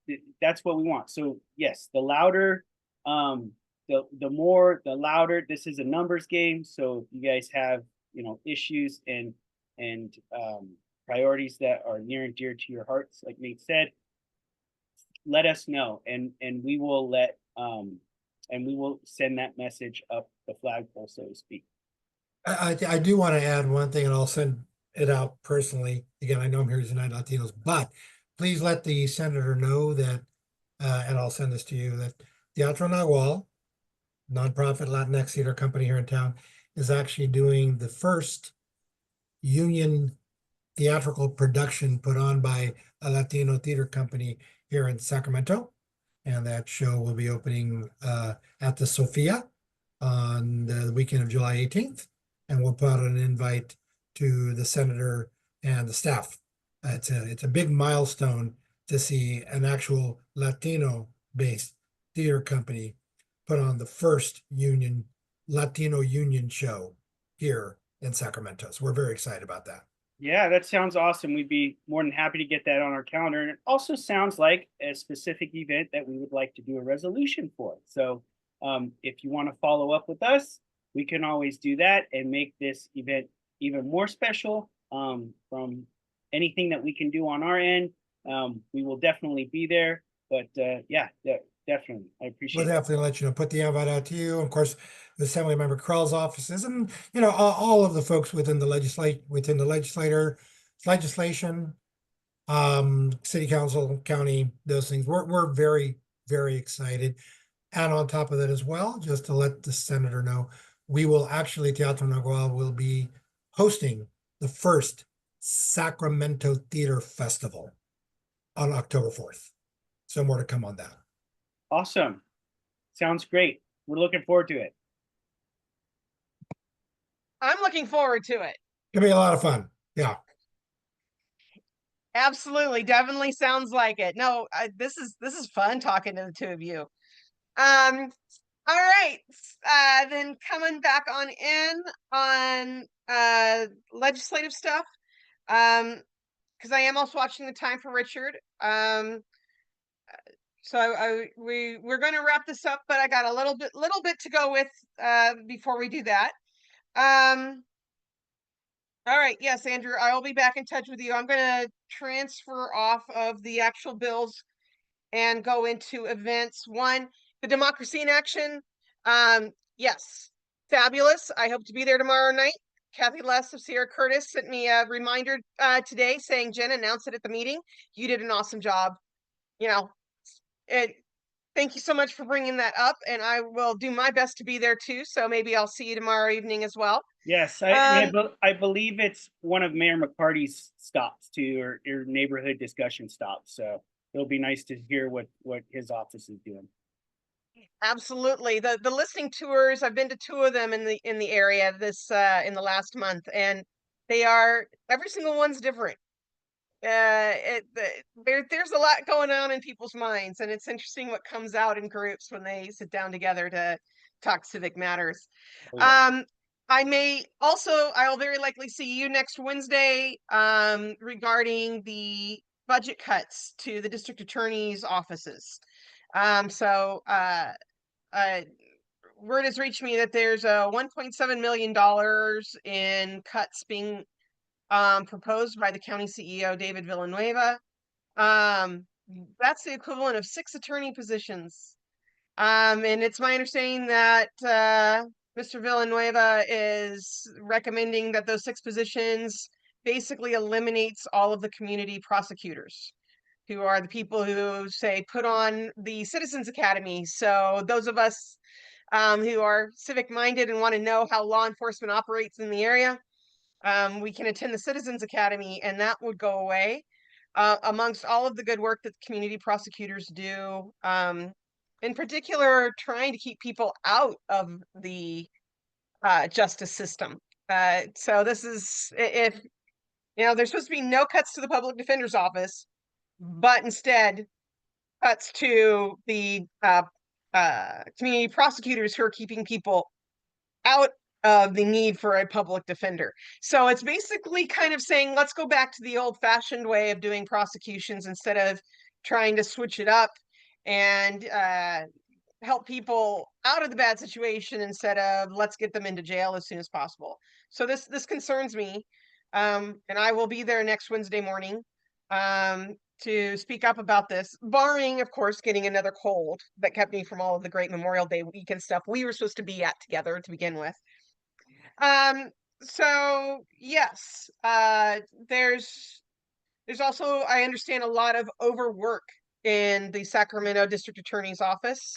that's what we want. So yes, the louder, the more, the louder. This is a numbers game. So if you guys have, you know, issues and priorities that are near and dear to your hearts, like Nate said, let us know, and we will let and we will send that message up the flagpole, so to speak. I do want to add one thing, and I'll send it out personally. Again, I know I'm here as United Latinos, but please let the senator know that, and I'll send this to you, that Teatro Nahual, nonprofit Latinx theater company here in town, is actually doing the first union theatrical production put on by a Latino theater company here in Sacramento. And that show will be opening at the Sophia on the weekend of July 18th. And we'll put out an invite to the senator and the staff. It's a big milestone to see an actual Latino-based theater company put on the first Latino union show here in Sacramento. So we're very excited about that. Yeah, that sounds awesome. We'd be more than happy to get that on our calendar. And it also sounds like a specific event that we would like to do a resolution for. So if you want to follow up with us, we can always do that and make this event even more special. From anything that we can do on our end, we will definitely be there. But yeah, definitely. I appreciate it. We'll definitely let you know, put the invite out to you. Of course, the Assemblymember Krell's offices, and you know, all of the folks within the legislation, city council, county, those things. We're very, very excited. And on top of that as well, just to let the senator know, we will actually, Teatro Nahual will be hosting the first Sacramento Theater Festival on October 4th. So more to come on that. Awesome. Sounds great. We're looking forward to it. I'm looking forward to it. It'll be a lot of fun. Yeah. Absolutely. Definitely sounds like it. No, this is fun talking to the two of you. All right. Then coming back on in on legislative stuff. Because I am also watching the time for Richard. So we're going to wrap this up, but I got a little bit to go with before we do that. All right, yes, Andrew, I will be back in touch with you. I'm going to transfer off of the actual bills and go into events. One, the Democracy in Action. Yes, fabulous. I hope to be there tomorrow night. Kathy Less of Sierra Curtis sent me a reminder today saying, Jen, announce it at the meeting. You did an awesome job. you know, thank you so much for bringing that up, and I will do my best to be there too. So maybe I'll see you tomorrow evening as well. Yes, I believe it's one of Mayor McCarty's stops too, or neighborhood discussion stops. So it'll be nice to hear what his office is doing. Absolutely. The listening tours, I've been to 2 of them in the area this in the last month, and they are, every single one's different. There's a lot going on in people's minds, and it's interesting what comes out in groups when they sit down together to talk civic matters. Oh, yeah. I'll very likely see you next Wednesday regarding the budget cuts to the district attorney's offices. Word has reached me that there's a $1.7 million in cuts being proposed by the county CEO, David Villanueva. That's the equivalent of 6 attorney positions. And it's my understanding that Mr. Villanueva is recommending that those 6 positions basically eliminates all of the community prosecutors, who are the people who say put on the Citizens Academy. So those of us who are civic minded and want to know how law enforcement operates in the area, we can attend the Citizens Academy, and that would go away. Amongst all of the good work that community prosecutors do, in particular, trying to keep people out of the justice system. So this is, if, there's supposed to be no cuts to the public defender's office, but instead cuts to the community prosecutors who are keeping people out of the need for a public defender. So it's basically kind of saying, let's go back to the old-fashioned way of doing prosecutions instead of trying to switch it up and help people out of the bad situation instead of let's get them into jail as soon as possible. So this concerns me, and I will be there next Wednesday morning to speak up about this, barring, of course, getting another cold that kept me from all of the great Memorial Day weekend stuff we were supposed to be at together to begin with. So yes, there's also, I understand, a lot of overwork in the Sacramento District Attorney's office.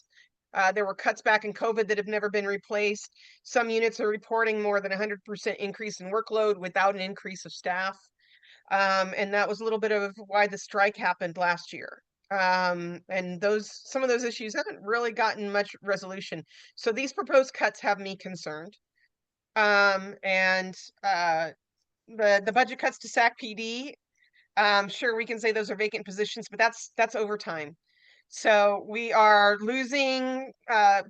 There were cuts back in COVID that have never been replaced. Some units are reporting more than 100% increase in workload without an increase of staff. And that was a little bit of why the strike happened last year. And some of those issues haven't really gotten much resolution. So these proposed cuts have me concerned. The budget cuts to SacPD, sure, we can say those are vacant positions, but that's overtime. So we are losing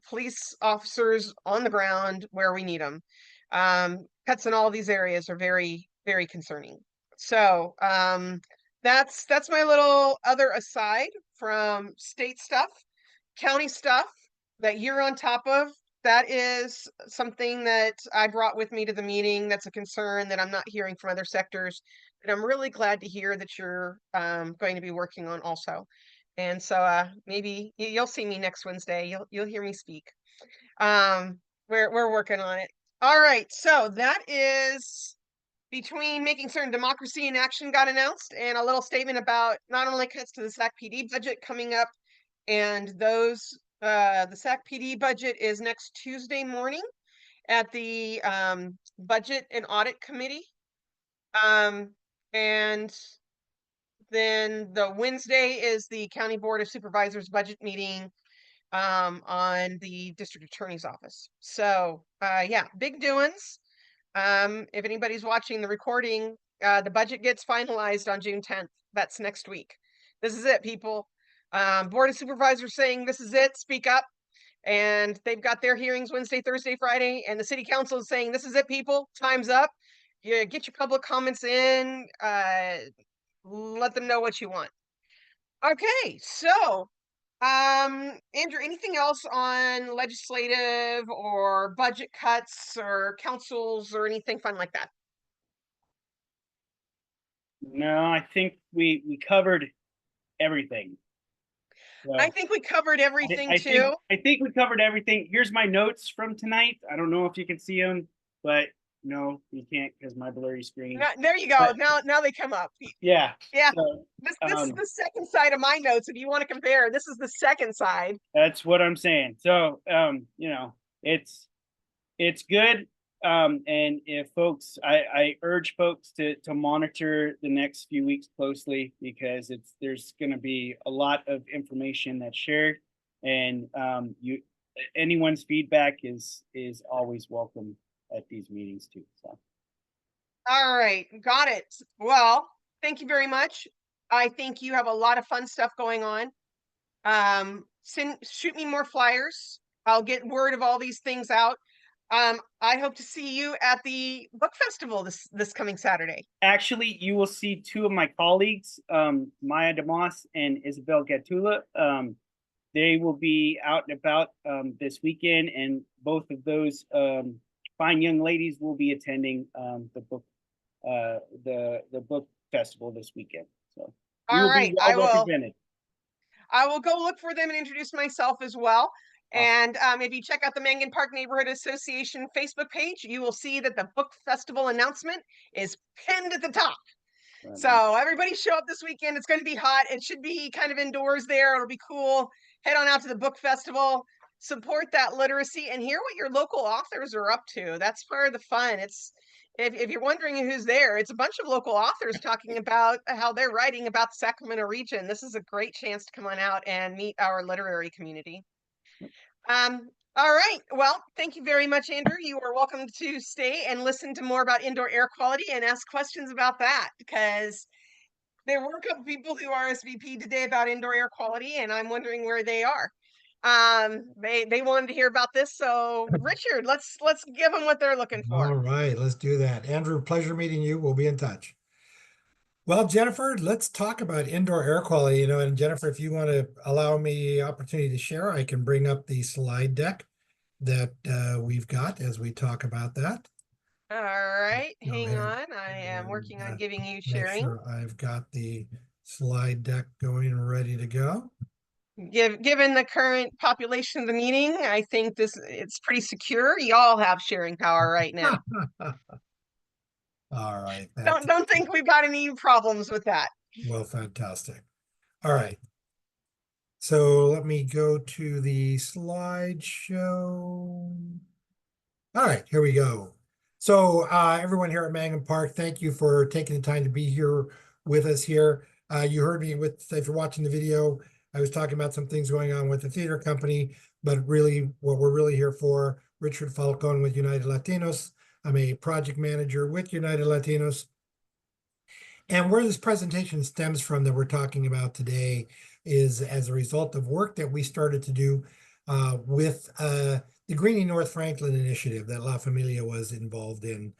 police officers on the ground where we need them. Cuts in all of these areas are very, very concerning. So that's my little other aside from state stuff. County stuff that you're on top of, that is something that I brought with me to the meeting. That's a concern that I'm not hearing from other sectors. And I'm really glad to hear that you're going to be working on also. And so maybe you'll see me next Wednesday. You'll hear me speak. We're working on it. All right. So that is between making certain Democracy in Action got announced and a little statement about not only cuts to the SacPD budget coming up, and those the SacPD budget is next Tuesday morning at the Budget and Audit Committee. And then the Wednesday is the County Board of Supervisors budget meeting on the District Attorney's Office. So yeah, big doings. If anybody's watching the recording, the budget gets finalized on June 10th. That's next week. This is it, people. Board of Supervisors saying this is it, speak up. And they've got their hearings Wednesday, Thursday, Friday. And the City Council is saying this is it, people, time's up. You get your public comments in, let them know what you want. Okay, so Andrew, anything else on legislative or budget cuts or councils or anything fun like that? No, I think we covered everything. So, I think we covered everything I too. think we covered everything. Here's my notes from tonight. I don't know if you can see them, but No, you can't because my blurry screen. There you go. But- Now they come up. Yeah. Yeah. So, This is the second side of my notes. If you want to compare, this is the second side. that's what I'm saying. So, you know, it's good. And if folks, I urge folks to monitor the next few weeks closely, because there's going to be a lot of information that's shared, and anyone's feedback is always welcome at these meetings too. So. All right, got it. Well, thank you very much. I think you have a lot of fun stuff going on. Shoot me more flyers. I'll get word of all these things out. I hope to see you at the book festival this coming Saturday. Actually, you will see two of my colleagues, Maya DeMoss and Isabel Gatula. They will be out and about this weekend, and both of those fine young ladies will be attending the book festival this weekend. So All right, I will go look for them and introduce myself as well. Awesome. And if you check out the Mengen Park Neighborhood Association Facebook page, you will see that the book festival announcement is pinned at the top. So everybody show up this weekend. It's going to be hot. It should be kind of indoors there. It'll be cool. Head on out to the book festival, support that literacy, and hear what your local authors are up to. That's part of the fun. If you're wondering who's there, it's a bunch of local authors talking about how they're writing about the Sacramento region. This is a great chance to come on out and meet our literary community. All right. Well, thank you very much, Andrew. You are welcome to stay and listen to more about indoor air quality and ask questions about that, because there were a couple people who RSVP'd today about indoor air quality, and I'm wondering where they are. They wanted to hear about this. So Richard, let's give them what they're looking for. All right, let's do that. Andrew, pleasure meeting you. We'll be in touch. Well, Jennifer, let's talk about indoor air quality. You know, and Jennifer, if you want to allow me the opportunity to share, I can bring up the slide deck that we've got as we talk about that. All right, hang on. I am working on giving you sharing. Make sure I've got the slide deck going and ready to go. Given the current population of the meeting, I think it's pretty secure. Y'all have sharing power right now. All right. Don't think we've got any problems with that. Well, fantastic. All right. So let me go to the slideshow. All right, here we go. So everyone here at Mengen Park, thank you for taking the time to be here with us here. You heard me if you're watching the video, I was talking about some things going on with the theater company, but really what we're really here for, Richard Falcon with United Latinos. I'm a project manager with United Latinos. And where this presentation stems from that we're talking about today is as a result of work that we started to do with the Greening North Franklin initiative that La Familia was involved in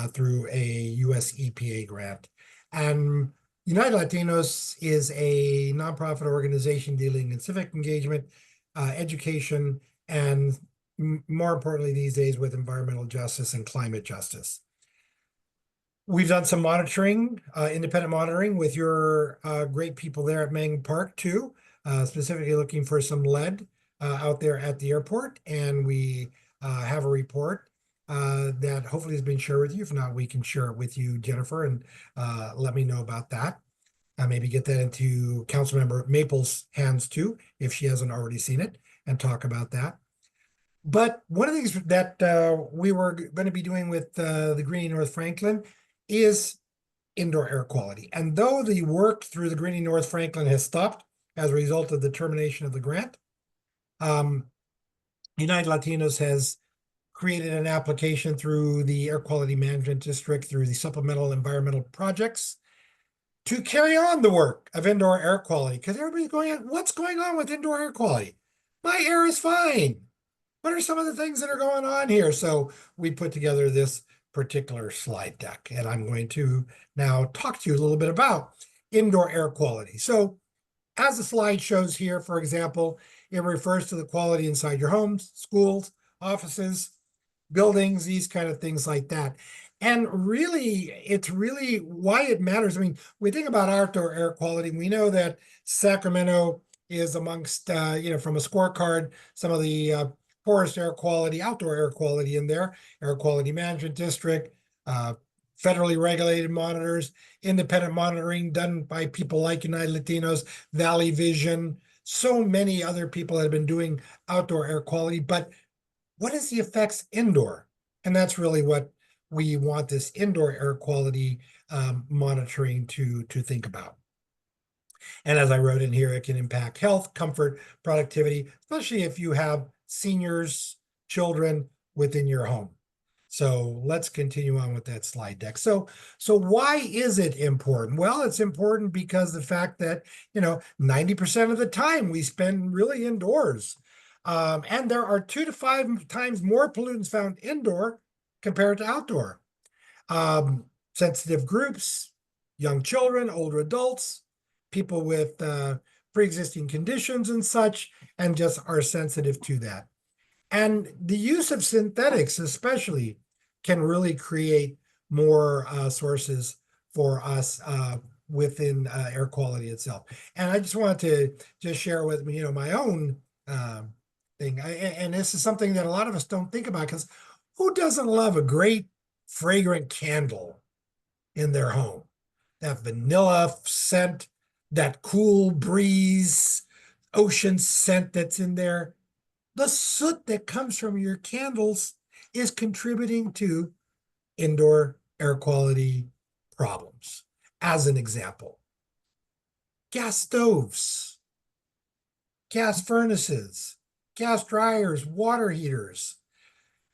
through a US EPA grant. And United Latinos is a nonprofit organization dealing in civic engagement, education, and more importantly these days with environmental justice and climate justice. We've done some monitoring, independent monitoring with your great people there at Mengen Park too, specifically looking for some lead out there at the airport. And we have a report that hopefully has been shared with you. If not, we can share it with you, Jennifer, and let me know about that. Maybe get that into Councilmember Maple's hands too, if she hasn't already seen it, and talk about that. But one of the things that we were going to be doing with the Greening North Franklin is indoor air quality. And though the work through the Greening North Franklin has stopped as a result of the termination of the grant, United Latinos has created an application through the Air Quality Management District, through the Supplemental Environmental Projects, to carry on the work of indoor air quality. Because everybody's going, what's going on with indoor air quality? My air is fine. What are some of the things that are going on here? So we put together this particular slide deck, and I'm going to now talk to you a little bit about indoor air quality. So as the slide shows here, for example, it refers to the quality inside your homes, schools, offices, buildings, these kind of things like that. And really, it's really why it matters. I mean, we think about outdoor air quality. We know that Sacramento is amongst, from a scorecard, some of the porous air quality, outdoor air quality in there, air quality management district, federally regulated monitors, independent monitoring done by people like United Latinos, Valley Vision, so many other people that have been doing outdoor air quality. But what is the effects indoor? And that's really what we want this indoor air quality monitoring to think about. And as I wrote in here, it can impact health, comfort, productivity, especially if you have seniors, children within your home. So let's continue on with that slide deck. So why is it important? Well, it's important because the fact that, 90% of the time we spend really indoors. And there are 2 to 5 times more pollutants found indoor compared to outdoor. Sensitive groups, young children, older adults, people with pre-existing conditions and such, and just are sensitive to that. And the use of synthetics especially can really create more sources for us within air quality itself. And I just wanted to just share with me, my own thing. And this is something that a lot of us don't think about, because who doesn't love a great fragrant candle in their home? That vanilla scent, that cool breeze, ocean scent that's in there. The soot that comes from your candles is contributing to indoor air quality problems. As an example, gas stoves, gas furnaces, gas dryers, water heaters,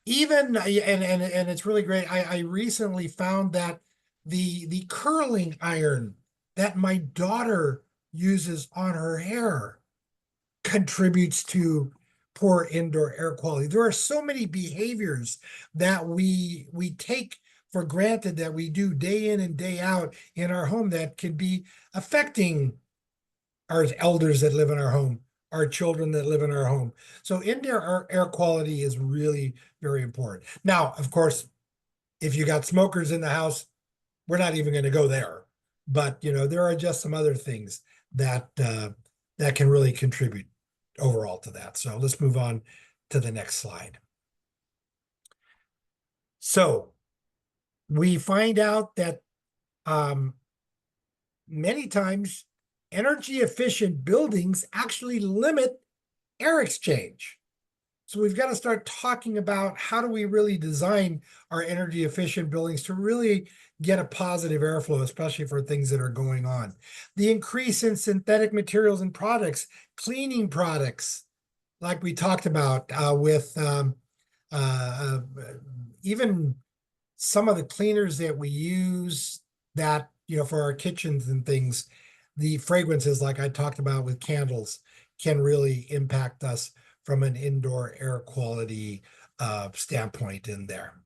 even, and it's really great. I recently found that the curling iron that my daughter uses on her hair contributes to poor indoor air quality. There are so many behaviors that we take for granted that we do day in and day out in our home that could be affecting our elders that live in our home, our children that live in our home. So indoor air quality is really very important. Now, of course, if you got smokers in the house, we're not even going to go there. But, there are just some other things that that can really contribute overall to that. So let's move on to the next slide. So we find out that many times energy efficient buildings actually limit air exchange. So we've got to start talking about how do we really design our energy efficient buildings to really get a positive airflow, especially for things that are going on. The increase in synthetic materials and products, cleaning products, like we talked about with even some of the cleaners that we use that, for our kitchens and things, the fragrances, like I talked about with candles, can really impact us from an indoor air quality standpoint in there.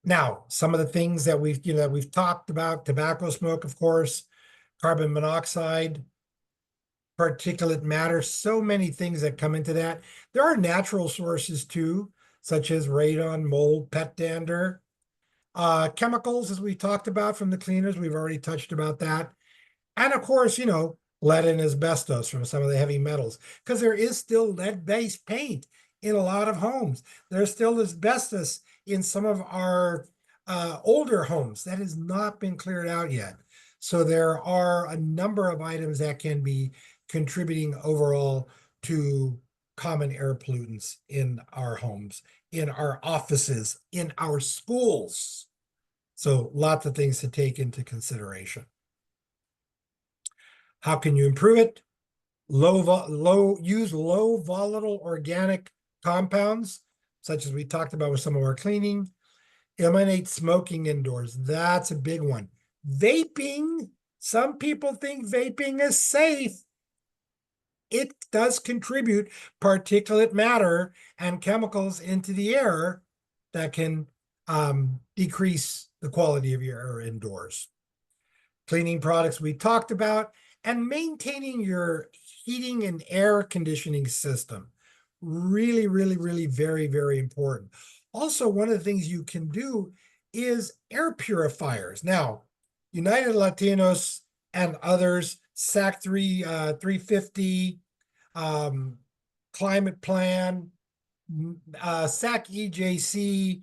Now, some of the things that we've talked about: tobacco smoke, of course, carbon monoxide, particulate matter, so many things that come into that. There are natural sources too, such as radon, mold, pet dander. Chemicals, as we talked about from the cleaners, we've already touched about that. And of course, lead and asbestos from some of the heavy metals, because there is still lead-based paint in a lot of homes. There's still asbestos in some of our older homes that has not been cleared out yet. So there are a number of items that can be contributing overall to common air pollutants in our homes, in our offices, in our schools. So lots of things to take into consideration. How can you improve it? Use low volatile organic compounds, such as we talked about with some of our cleaning. Eliminate smoking indoors. That's a big one. Vaping. Some people think vaping is safe. It does contribute particulate matter and chemicals into the air that can decrease the quality of your air indoors. Cleaning products we talked about, and maintaining your heating and air conditioning system. Really, really, really very, very important. Also, one of the things you can do is air purifiers. Now, United Latinos and others, SAC 350, climate plan, SAC EJC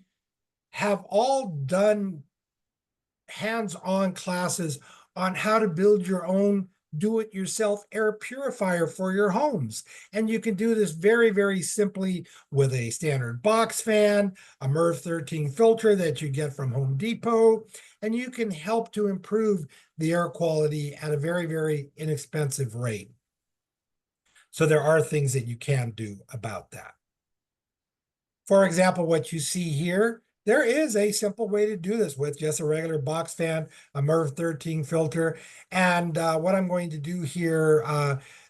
have all done hands-on classes on how to build your own do-it-yourself air purifier for your homes. And you can do this very, very simply with a standard box fan, a MERV 13 filter that you get from Home Depot, and you can help to improve the air quality at a very, very inexpensive rate. So there are things that you can do about that. For example, what you see here, there is a simple way to do this with just a regular box fan, a MERV 13 filter. And what I'm going to do here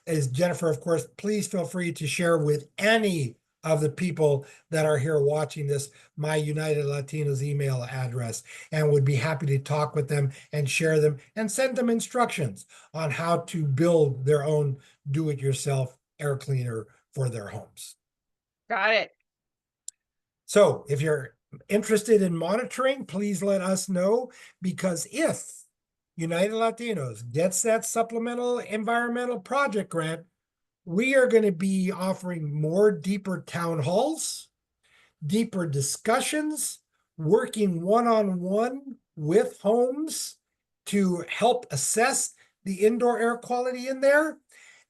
is, Jennifer, of course, please feel free to share with any of the people that are here watching this my United Latinos email address, and would be happy to talk with them and share them and send them instructions on how to build their own do-it-yourself air cleaner for their homes. Got it. So if you're interested in monitoring, please let us know, because if United Latinos gets that supplemental environmental project grant, we are going to be offering more deeper town halls, deeper discussions, working one-on-one with homes to help assess the indoor air quality in there.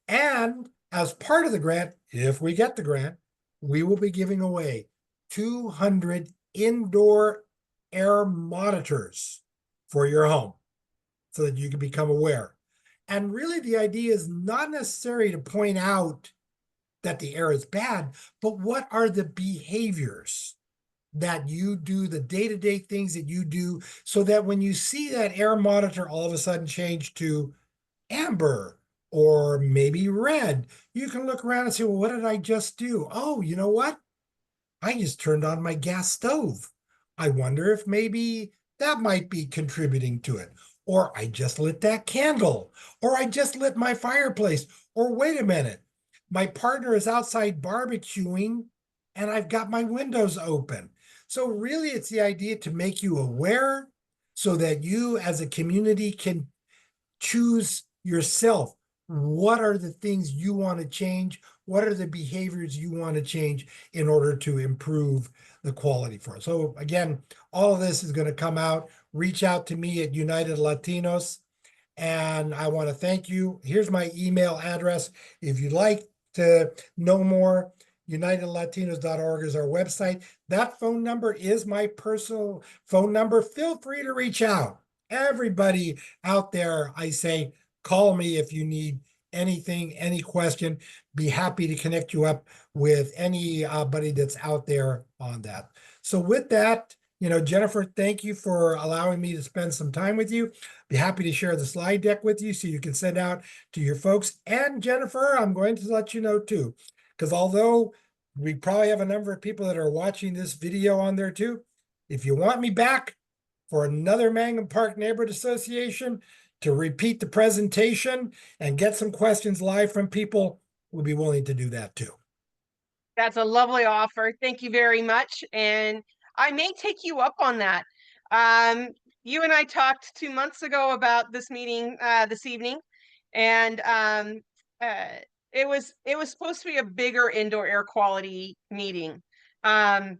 And as part of the grant, if we get the grant, we will be giving away 200 indoor air monitors for your home so that you can become aware. And really the idea is not necessarily to point out that the air is bad, but what are the behaviors that you do, the day-to-day things that you do, so that when you see that air monitor all of a sudden change to amber or maybe red, you can look around and say, well, what did I just do? Oh, you know what? I just turned on my gas stove. I wonder if maybe that might be contributing to it. Or I just lit that candle. Or I just lit my fireplace. Or wait a minute, my partner is outside barbecuing and I've got my windows open. So really it's the idea to make you aware so that you as a community can choose yourself. What are the things you want to change? What are the behaviors you want to change in order to improve the quality for it? So again, all of this is going to come out. Reach out to me at United Latinos. And I want to thank you. Here's my email address. If you'd like to know more, UnitedLatinos.org is our website. That phone number is my personal phone number. Feel free to reach out. Everybody out there, I say, call me if you need anything, any question. Be happy to connect you up with anybody that's out there on that. So with that, Jennifer, thank you for allowing me to spend some time with you. Be happy to share the slide deck with you so you can send out to your folks. And Jennifer, I'm going to let you know too, because although we probably have a number of people that are watching this video on there too, if you want me back for another Mangum Park Neighborhood Association to repeat the presentation and get some questions live from people, we'll be willing to do that too. That's a lovely offer. Thank you very much. And I may take you up on that. You and I talked 2 months ago about this meeting this evening, and it was supposed to be a bigger indoor air quality meeting. I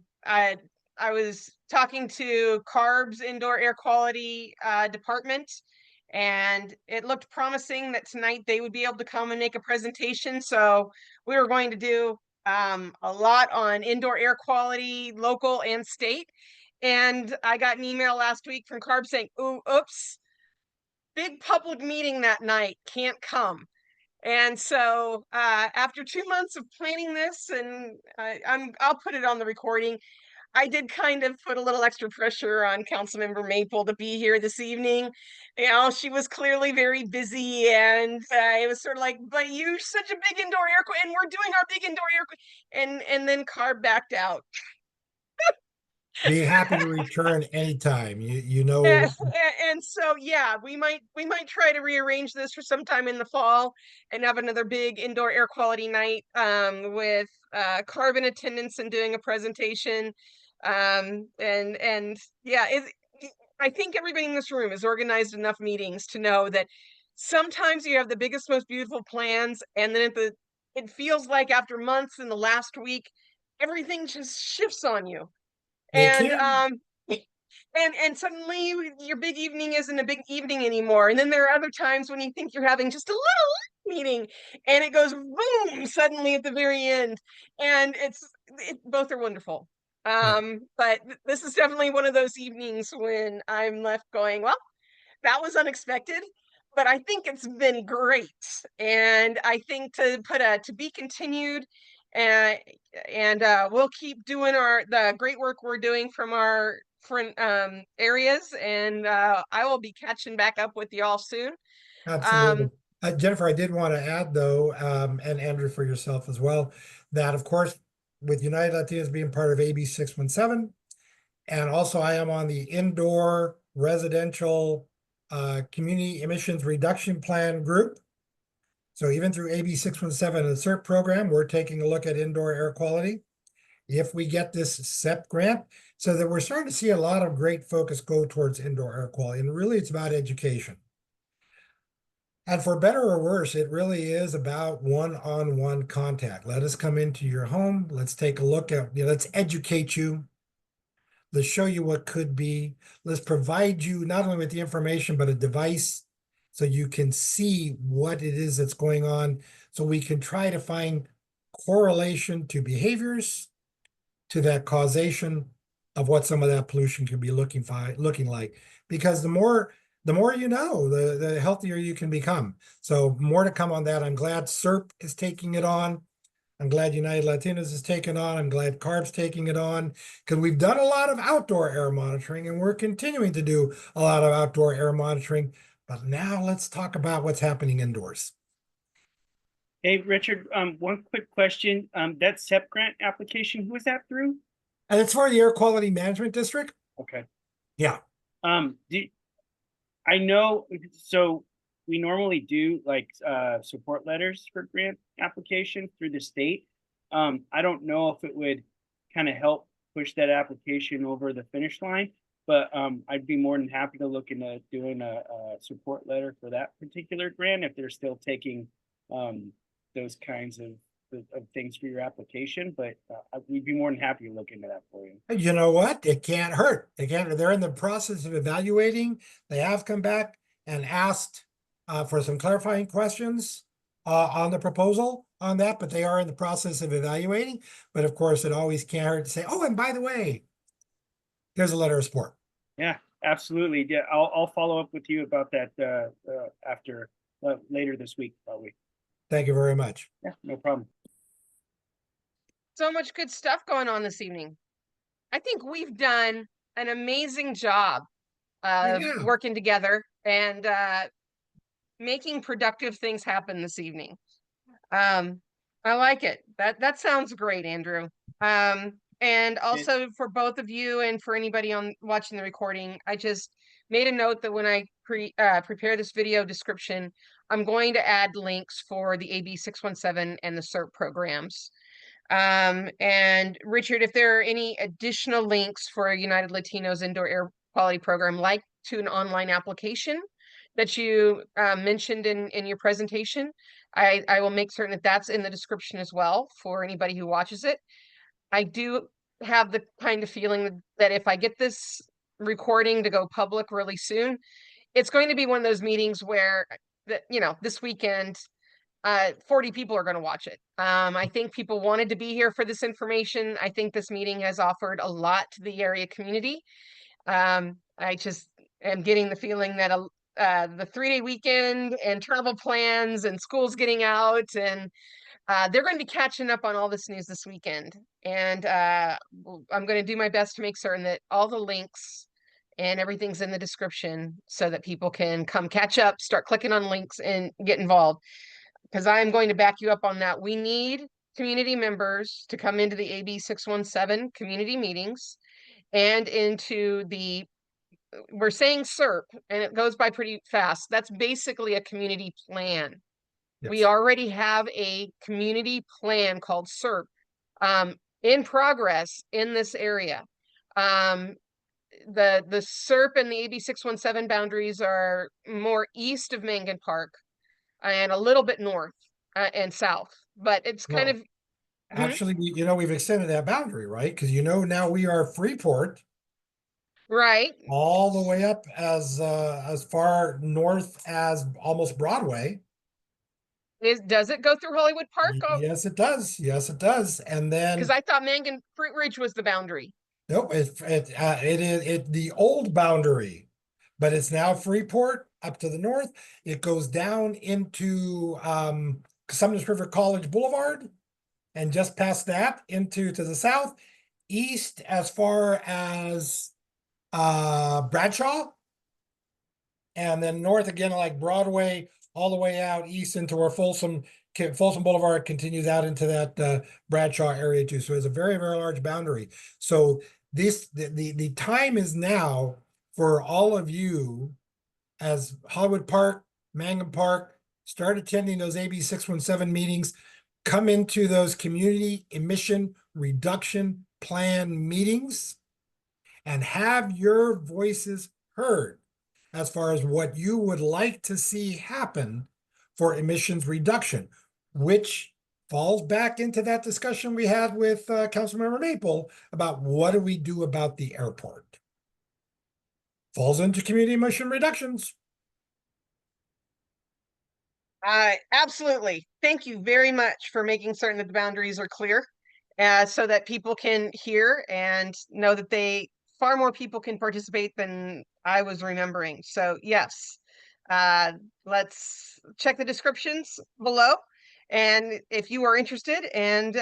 was talking to CARB's indoor air quality department, and it looked promising that tonight they would be able to come and make a presentation. So we were going to do a lot on indoor air quality, local and state. And I got an email last week from CARB saying, oops, big public meeting that night, can't come. And so after 2 months of planning this, and I'll put it on the recording, I did kind of put a little extra pressure on Councilmember Maple to be here this evening. She was clearly very busy, and it was sort of like, but you're such a big indoor air and we're doing our big indoor air and then CARB backed out. Be happy to return anytime. You know. And so yeah, we might try to rearrange this for sometime in the fall and have another big indoor air quality night with CARB in attendance and doing a presentation. And yeah, I think everybody in this room has organized enough meetings to know that sometimes you have the biggest, most beautiful plans, and then it feels like after months in the last week, everything just shifts on you. It And can. and suddenly your big evening isn't a big evening anymore. And then there are other times when you think you're having just a little meeting and it goes boom suddenly at the very end. And both are wonderful. But this is definitely one of those evenings when I'm left going, well, that was unexpected, but I think it's been great. And I think to be continued, and we'll keep doing the great work we're doing from our different areas, and I will be catching back up with y'all soon. Absolutely. Jennifer, I did want to add though, and Andrew for yourself as well, that of course, with United Latinos being part of AB 617, and also I am on the indoor residential community emissions reduction plan group. So even through AB 617 and the CERP program, we're taking a look at indoor air quality. If we get this SEP grant, so that we're starting to see a lot of great focus go towards indoor air quality. And really it's about education. And for better or worse, it really is about one-on-one contact. Let us come into your home. Let's take a look at, let's educate you. Let's show you what could be. Let's provide you not only with the information, but a device so you can see what it is that's going on. So we can try to find correlation to behaviors, to that causation of what some of that pollution can be looking like. Because the more you know, the healthier you can become. So more to come on that. I'm glad CERP is taking it on. I'm glad United Latinos is taking on. I'm glad CARB's taking it on, because we've done a lot of outdoor air monitoring and we're continuing to do a lot of outdoor air monitoring. But now let's talk about what's happening indoors. Hey, Richard, one quick question. That SEP grant application, who is that through? And it's for the Air Quality Management District. Okay. Yeah. I know, so we normally do like support letters for grant application through the state. I don't know if it would kind of help push that application over the finish line, but I'd be more than happy to look into doing a support letter for that particular grant if they're still taking those kinds of things for your application. But we'd be more than happy to look into that for you. You know what? It can't hurt. They're in the process of evaluating. They have come back and asked for some clarifying questions on the proposal on that, but they are in the process of evaluating. But of course, it always can't hurt to say, oh, and by the way, there's a letter of support. Yeah, absolutely. Yeah, I'll follow up with you about that after later this week, probably. Thank you very much. Yeah, no problem. So much good stuff going on this evening. I think we've done an amazing job of working together and making productive things happen this evening. I like it. That sounds great, Andrew. And also for both of you and for anybody watching the recording, I just made a note that when I prepare this video description, I'm going to add links for the AB 617 and the CERP programs. And Richard, if there are any additional links for United Latinos Indoor Air Quality Program, like to an online application that you mentioned in your presentation, I will make certain that that's in the description as well for anybody who watches it. I do have the kind of feeling that if I get this recording to go public really soon, it's going to be one of those meetings where, this weekend, 40 people are going to watch it. I think people wanted to be here for this information. I think this meeting has offered a lot to the area community. I just am getting the feeling that the 3-day weekend and travel plans and schools getting out, and they're going to be catching up on all this news this weekend. And I'm going to do my best to make certain that all the links and everything's in the description so that people can come catch up, start clicking on links and get involved. Because I'm going to back you up on that. We need community members to come into the AB 617 community meetings and into we're saying CERP, and it goes by pretty fast. That's basically a community plan. Yes. We already have a community plan called CERP in progress in this area. The CERP and the AB 617 boundaries are more east of Mengen Park and a little bit north. and south, but it's kind Well, of, Actually, we've extended that boundary, right? Because now we are Freeport right. all the way up as far north as almost Broadway. Does it go through Hollywood Park? Oh, Yes, it does. Yes, it does. And then because I thought Mangan Fruit Ridge was the boundary. no, it is the old boundary, but it's now Freeport up to the north. It goes down into Sumner's River College Boulevard, and just past that to the south, east as far as Bradshaw, and then north again like Broadway, all the way out east into where Folsom Boulevard continues out into that Bradshaw area too. So it's a very, very large boundary. So the time is now for all of you as Hollywood Park, Mangum Park, start attending those AB 617 meetings, come into those community emission reduction plan meetings, and have your voices heard as far as what you would like to see happen for emissions reduction, which falls back into that discussion we had with Councilmember Maple about what do we do about the airport. Falls into community emission reductions. Absolutely. Thank you very much for making certain that the boundaries are clear, so that people can hear and know that far more people can participate than I was remembering. So yes, let's check the descriptions below. And if you are interested and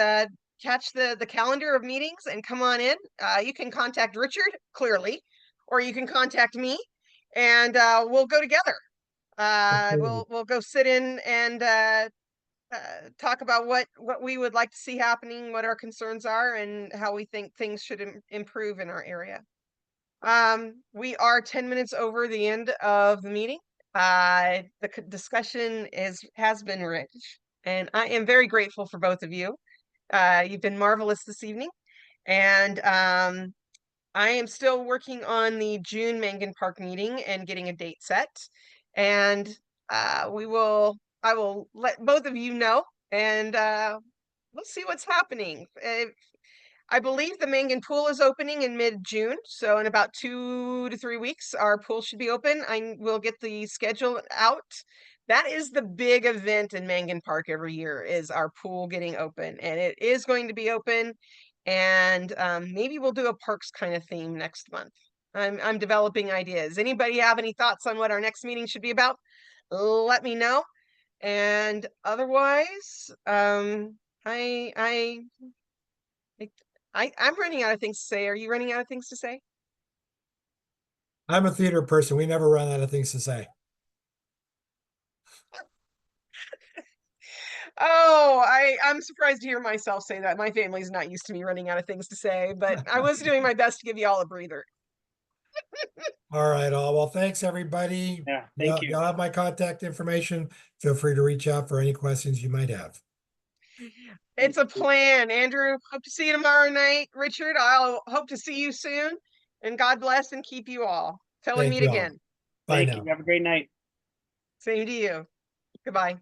catch the calendar of meetings and come on in, you can contact Richard clearly, or you can contact me, and we'll go together. We'll go sit in and talk about what we would like to see happening, what our concerns are, and how we think things should improve in our area. We are 10 minutes over the end of the meeting. The discussion has been rich, and I am very grateful for both of you. You've been marvelous this evening, and I am still working on the June Mangan Park meeting and getting a date set, and I will let both of you know, and we'll see what's happening. I believe the Mangan pool is opening in mid-June, so in about 2 to 3 weeks, our pool should be open. I will get the schedule out. That is the big event in Mangan Park every year, is our pool getting open, and it is going to be open. And maybe we'll do a parks kind of theme next month. I'm developing ideas. Anybody have any thoughts on what our next meeting should be about? Let me know. And otherwise, I'm running out of things to say. Are you running out of things to say? I'm a theater person. We never run out of things to say. Oh, I'm surprised to hear myself say that. My family's not used to me running out of things to say, but I was doing my best to give you all a breather. All right, well, thanks everybody. Yeah, thank you. You'll have my contact information. Feel free to reach out for any questions you might have. It's a plan. Andrew, hope to see you tomorrow night. Richard, I'll hope to see you soon. And God bless and keep you all. Till we Thank meet you all. again. Bye Thank now. you. Have a great night. Same to you. Goodbye.